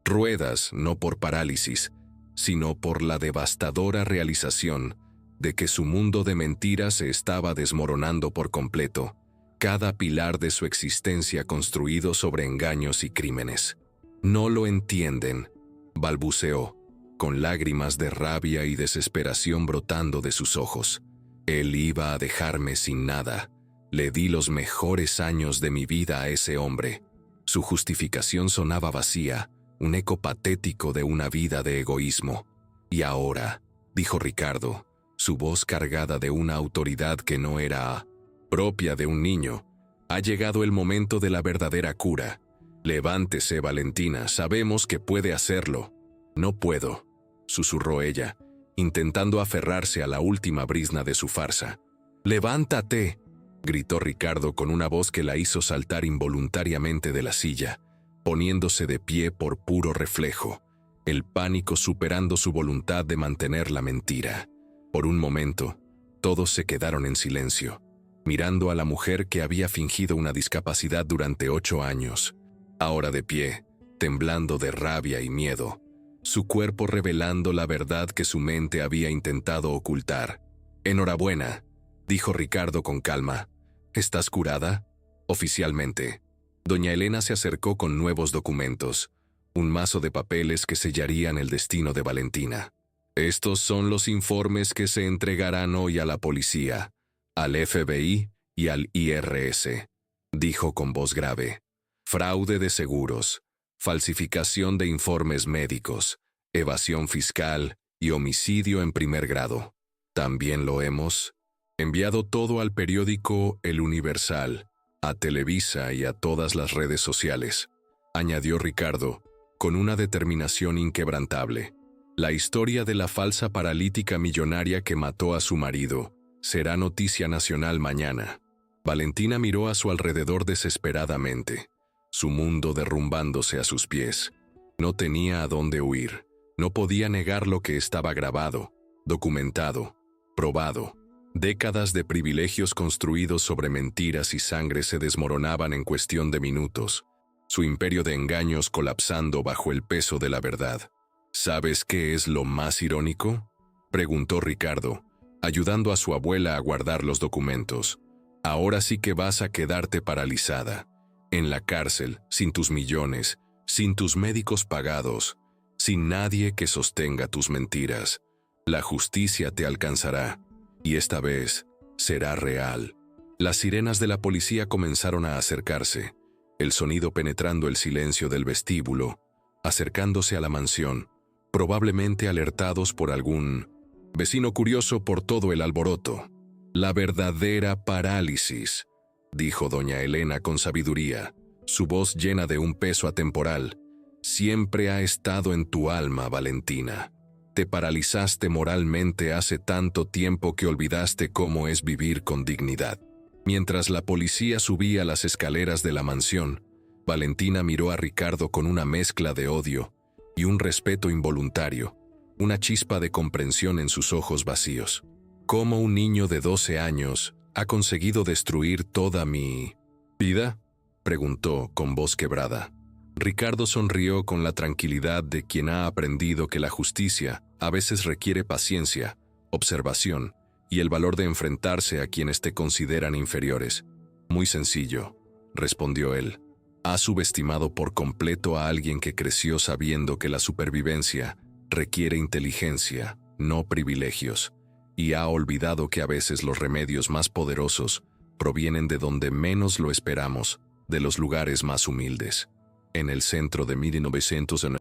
Ruedas, no por parálisis, sino por la devastadora realización de que su mundo de mentiras se estaba desmoronando por completo, cada pilar de su existencia construido sobre engaños y crímenes. «No lo entienden», balbuceó, con lágrimas de rabia y desesperación brotando de sus ojos. «Él iba a dejarme sin nada. Le di los mejores años de mi vida a ese hombre». Su justificación sonaba vacía, un eco patético de una vida de egoísmo. «Y ahora», dijo Ricardo, su voz cargada de una autoridad que no era propia de un niño, «ha llegado el momento de la verdadera cura. Levántese, Valentina, sabemos que puede hacerlo». «No puedo», susurró ella, intentando aferrarse a la última brizna de su farsa. «Levántate», gritó Ricardo con una voz que la hizo saltar involuntariamente de la silla, poniéndose de pie por puro reflejo, el pánico superando su voluntad de mantener la mentira. Por un momento, todos se quedaron en silencio, mirando a la mujer que había fingido una discapacidad durante 8 años, ahora de pie, temblando de rabia y miedo, su cuerpo revelando la verdad que su mente había intentado ocultar. «Enhorabuena», dijo Ricardo con calma. «¿Estás curada?» «Oficialmente». Doña Elena se acercó con nuevos documentos, un mazo de papeles que sellarían el destino de Valentina. «Estos son los informes que se entregarán hoy a la policía, al FBI y al IRS», dijo con voz grave. «Fraude de seguros, falsificación de informes médicos, evasión fiscal y homicidio en primer grado. También lo hemos enviado todo al periódico El Universal, a Televisa y a todas las redes sociales», añadió Ricardo, con una determinación inquebrantable. «La historia de la falsa paralítica millonaria que mató a su marido será noticia nacional mañana». Valentina miró a su alrededor desesperadamente, su mundo derrumbándose a sus pies. No tenía a dónde huir, no podía negar lo que estaba grabado, documentado, probado. Décadas de privilegios construidos sobre mentiras y sangre se desmoronaban en cuestión de minutos, su imperio de engaños colapsando bajo el peso de la verdad. «¿Sabes qué es lo más irónico?», preguntó Ricardo, ayudando a su abuela a guardar los documentos. «Ahora sí que vas a quedarte paralizada, en la cárcel, sin tus millones, sin tus médicos pagados, sin nadie que sostenga tus mentiras. La justicia te alcanzará. Y esta vez será real». Las sirenas de la policía comenzaron a acercarse, el sonido penetrando el silencio del vestíbulo, acercándose a la mansión, probablemente alertados por algún vecino curioso por todo el alboroto. «La verdadera parálisis», dijo doña Elena con sabiduría, su voz llena de un peso atemporal, «siempre ha estado en tu alma, Valentina. Te paralizaste moralmente hace tanto tiempo que olvidaste cómo es vivir con dignidad». Mientras la policía subía las escaleras de la mansión, Valentina miró a Ricardo con una mezcla de odio y un respeto involuntario, una chispa de comprensión en sus ojos vacíos. «¿Cómo un niño de 12 años ha conseguido destruir toda mi vida?», preguntó con voz quebrada. Ricardo sonrió con la tranquilidad de quien ha aprendido que la justicia a veces requiere paciencia, observación y el valor de enfrentarse a quienes te consideran inferiores. Muy sencillo, respondió él. Ha subestimado por completo a alguien que creció sabiendo que la supervivencia requiere inteligencia, no privilegios, y ha olvidado que a veces los remedios más poderosos provienen de donde menos lo esperamos, de los lugares más humildes. En el centro de 1900, en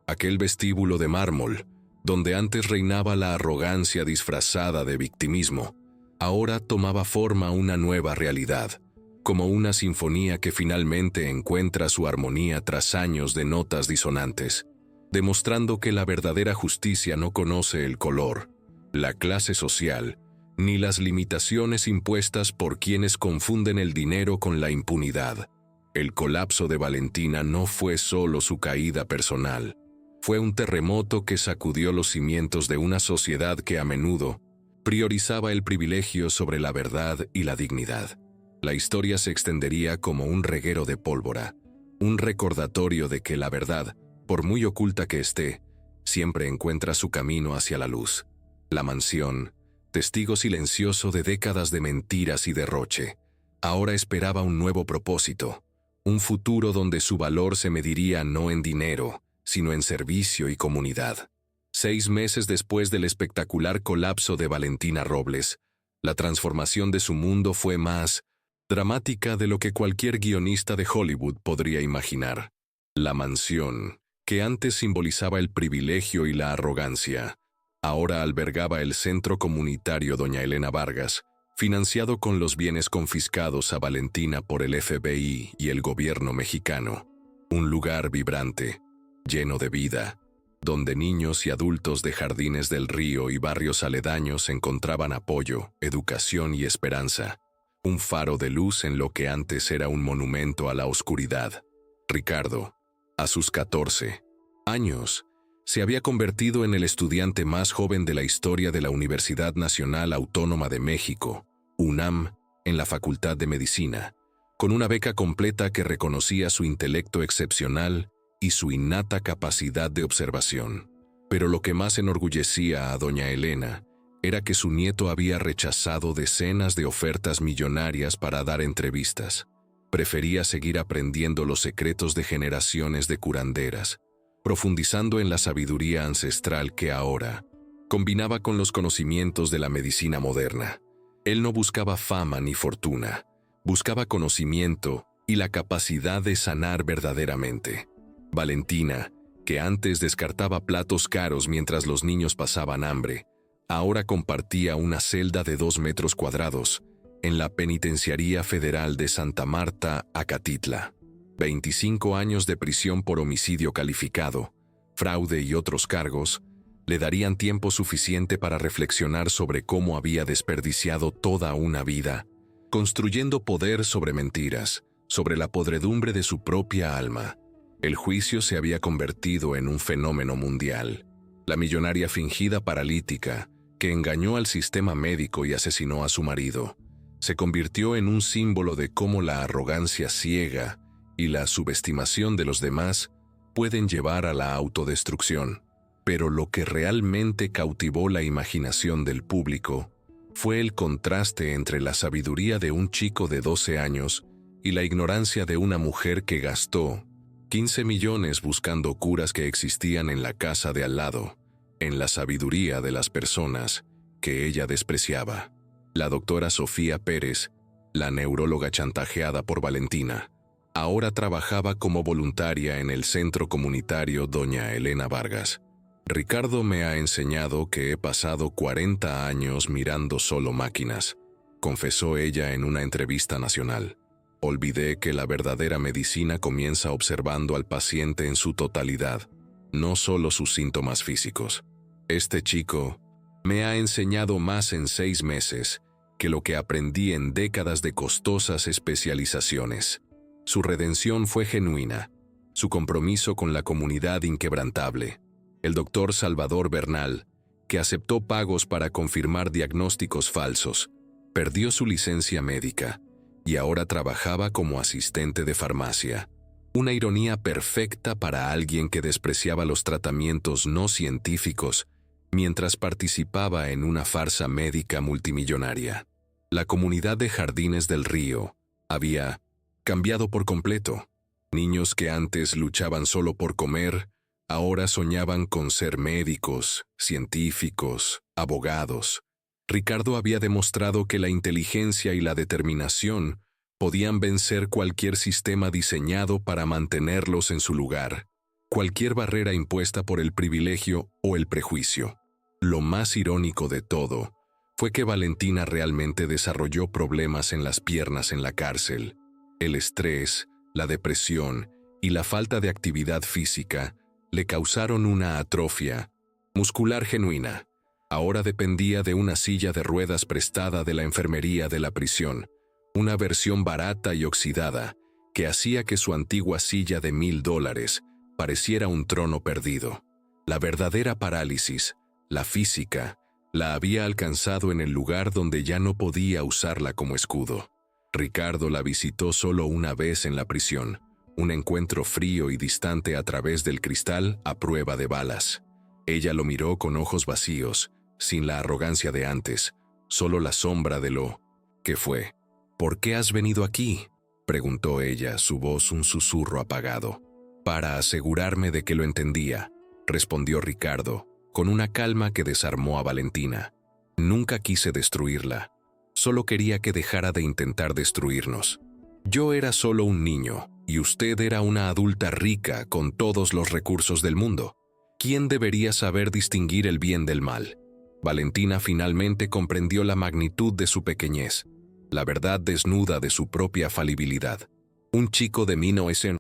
aquel vestíbulo de mármol, donde antes reinaba la arrogancia disfrazada de victimismo, ahora tomaba forma una nueva realidad, como una sinfonía que finalmente encuentra su armonía tras años de notas disonantes, demostrando que la verdadera justicia no conoce el color, la clase social, ni las limitaciones impuestas por quienes confunden el dinero con la impunidad. El colapso de Valentina no fue solo su caída personal, fue un terremoto que sacudió los cimientos de una sociedad que a menudo priorizaba el privilegio sobre la verdad y la dignidad. La historia se extendería como un reguero de pólvora, un recordatorio de que la verdad, por muy oculta que esté, siempre encuentra su camino hacia la luz. La mansión, testigo silencioso de décadas de mentiras y derroche, ahora esperaba un nuevo propósito, un futuro donde su valor se mediría no en dinero, sino en servicio y comunidad. 6 meses después del espectacular colapso de Valentina Robles, la transformación de su mundo fue más dramática de lo que cualquier guionista de Hollywood podría imaginar. La mansión, que antes simbolizaba el privilegio y la arrogancia, ahora albergaba el Centro Comunitario Doña Elena Vargas, financiado con los bienes confiscados a Valentina por el FBI y el gobierno mexicano. Un lugar vibrante, lleno de vida, donde niños y adultos de Jardines del Río y barrios aledaños encontraban apoyo, educación y esperanza. Un faro de luz en lo que antes era un monumento a la oscuridad. Ricardo, a sus 14 años, se había convertido en el estudiante más joven de la historia de la Universidad Nacional Autónoma de México, UNAM, en la Facultad de Medicina, con una beca completa que reconocía su intelecto excepcional y su innata capacidad de observación. Pero lo que más enorgullecía a doña Elena era que su nieto había rechazado decenas de ofertas millonarias para dar entrevistas. Prefería seguir aprendiendo los secretos de generaciones de curanderas, profundizando en la sabiduría ancestral que ahora combinaba con los conocimientos de la medicina moderna. Él no buscaba fama ni fortuna, buscaba conocimiento y la capacidad de sanar verdaderamente. Valentina, que antes descartaba platos caros mientras los niños pasaban hambre, ahora compartía una celda de 2 metros cuadrados en la Penitenciaría Federal de Santa Marta, Acatitla. 25 años de prisión por homicidio calificado, fraude y otros cargos le darían tiempo suficiente para reflexionar sobre cómo había desperdiciado toda una vida, construyendo poder sobre mentiras, sobre la podredumbre de su propia alma. El juicio se había convertido en un fenómeno mundial. La millonaria fingida paralítica, que engañó al sistema médico y asesinó a su marido, se convirtió en un símbolo de cómo la arrogancia ciega y la subestimación de los demás pueden llevar a la autodestrucción. Pero lo que realmente cautivó la imaginación del público fue el contraste entre la sabiduría de un chico de 12 años y la ignorancia de una mujer que gastó 15 millones buscando curas que existían en la casa de al lado, en la sabiduría de las personas que ella despreciaba. La doctora Sofía Pérez, la neuróloga chantajeada por Valentina, ahora trabajaba como voluntaria en el Centro Comunitario Doña Elena Vargas. Ricardo me ha enseñado que he pasado 40 años mirando solo máquinas, confesó ella en una entrevista nacional. Olvidé que la verdadera medicina comienza observando al paciente en su totalidad, no solo sus síntomas físicos. Este chico me ha enseñado más en 6 meses que lo que aprendí en décadas de costosas especializaciones. Su redención fue genuina, su compromiso con la comunidad inquebrantable. El doctor Salvador Bernal, que aceptó pagos para confirmar diagnósticos falsos, perdió su licencia médica y ahora trabajaba como asistente de farmacia. Una ironía perfecta para alguien que despreciaba los tratamientos no científicos mientras participaba en una farsa médica multimillonaria. La comunidad de Jardines del Río había cambiado por completo. Niños que antes luchaban solo por comer, ahora soñaban con ser médicos, científicos, abogados. Ricardo había demostrado que la inteligencia y la determinación podían vencer cualquier sistema diseñado para mantenerlos en su lugar, cualquier barrera impuesta por el privilegio o el prejuicio. Lo más irónico de todo fue que Valentina realmente desarrolló problemas en las piernas en la cárcel. El estrés, la depresión y la falta de actividad física le causaron una atrofia muscular genuina. Ahora dependía de una silla de ruedas prestada de la enfermería de la prisión, una versión barata y oxidada que hacía que su antigua silla de $1000 pareciera un trono perdido. La verdadera parálisis, la física, la había alcanzado en el lugar donde ya no podía usarla como escudo. Ricardo la visitó solo una vez en la prisión, un encuentro frío y distante a través del cristal a prueba de balas. Ella lo miró con ojos vacíos, sin la arrogancia de antes, solo la sombra de lo que fue. «¿Por qué has venido aquí?», preguntó ella, su voz un susurro apagado. «Para asegurarme de que lo entendía», respondió Ricardo, con una calma que desarmó a Valentina. «Nunca quise destruirla. Solo quería que dejara de intentar destruirnos. Yo era solo un niño, y usted era una adulta rica con todos los recursos del mundo. ¿Quién debería saber distinguir el bien del mal?». Valentina finalmente comprendió la magnitud de su pequeñez, la verdad desnuda de su propia falibilidad. Un chico de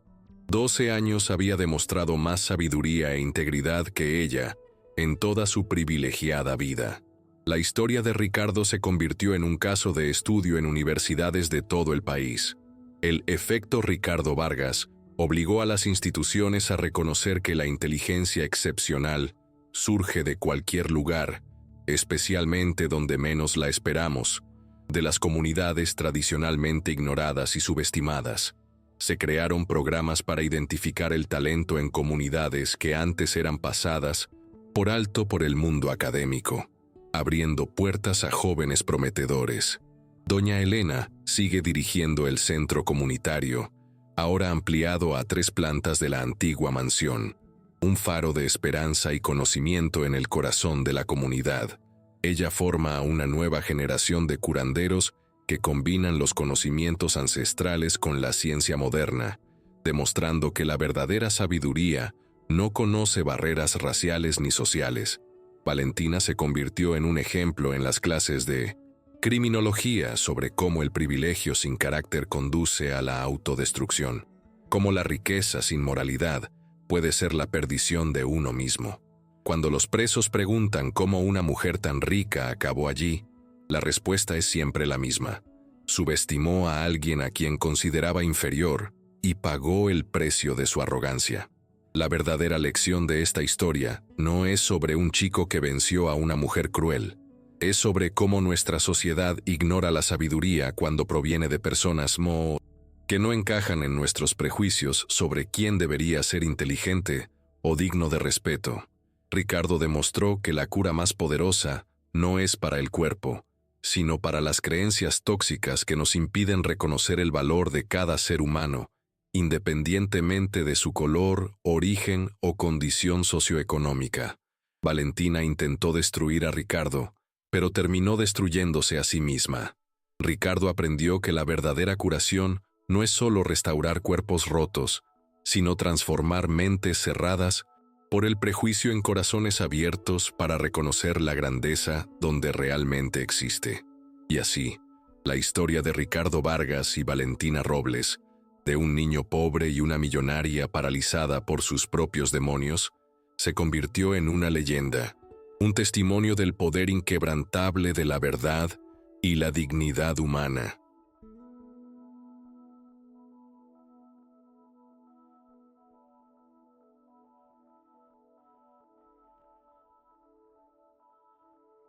12 años había demostrado más sabiduría e integridad que ella en toda su privilegiada vida. La historia de Ricardo se convirtió en un caso de estudio en universidades de todo el país. El efecto Ricardo Vargas obligó a las instituciones a reconocer que la inteligencia excepcional surge de cualquier lugar, especialmente donde menos la esperamos, de las comunidades tradicionalmente ignoradas y subestimadas. Se crearon programas para identificar el talento en comunidades que antes eran pasadas por alto por el mundo académico, abriendo puertas a jóvenes prometedores. Doña Elena sigue dirigiendo el centro comunitario, ahora ampliado a 3 plantas de la antigua mansión, un faro de esperanza y conocimiento en el corazón de la comunidad. Ella forma a una nueva generación de curanderos que combinan los conocimientos ancestrales con la ciencia moderna, demostrando que la verdadera sabiduría no conoce barreras raciales ni sociales. Valentina se convirtió en un ejemplo en las clases de criminología sobre cómo el privilegio sin carácter conduce a la autodestrucción, cómo la riqueza sin moralidad puede ser la perdición de uno mismo. Cuando los presos preguntan cómo una mujer tan rica acabó allí, la respuesta es siempre la misma. Subestimó a alguien a quien consideraba inferior y pagó el precio de su arrogancia. La verdadera lección de esta historia no es sobre un chico que venció a una mujer cruel. Es sobre cómo nuestra sociedad ignora la sabiduría cuando proviene de personas que no encajan en nuestros prejuicios sobre quién debería ser inteligente o digno de respeto. Ricardo demostró que la cura más poderosa no es para el cuerpo, sino para las creencias tóxicas que nos impiden reconocer el valor de cada ser humano, independientemente de su color, origen o condición socioeconómica. Valentina intentó destruir a Ricardo, pero terminó destruyéndose a sí misma. Ricardo aprendió que la verdadera curación no es solo restaurar cuerpos rotos, sino transformar mentes cerradas por el prejuicio en corazones abiertos para reconocer la grandeza donde realmente existe. Y así, la historia de Ricardo Vargas y Valentina Robles, de un niño pobre y una millonaria paralizada por sus propios demonios, se convirtió en una leyenda, un testimonio del poder inquebrantable de la verdad y la dignidad humana.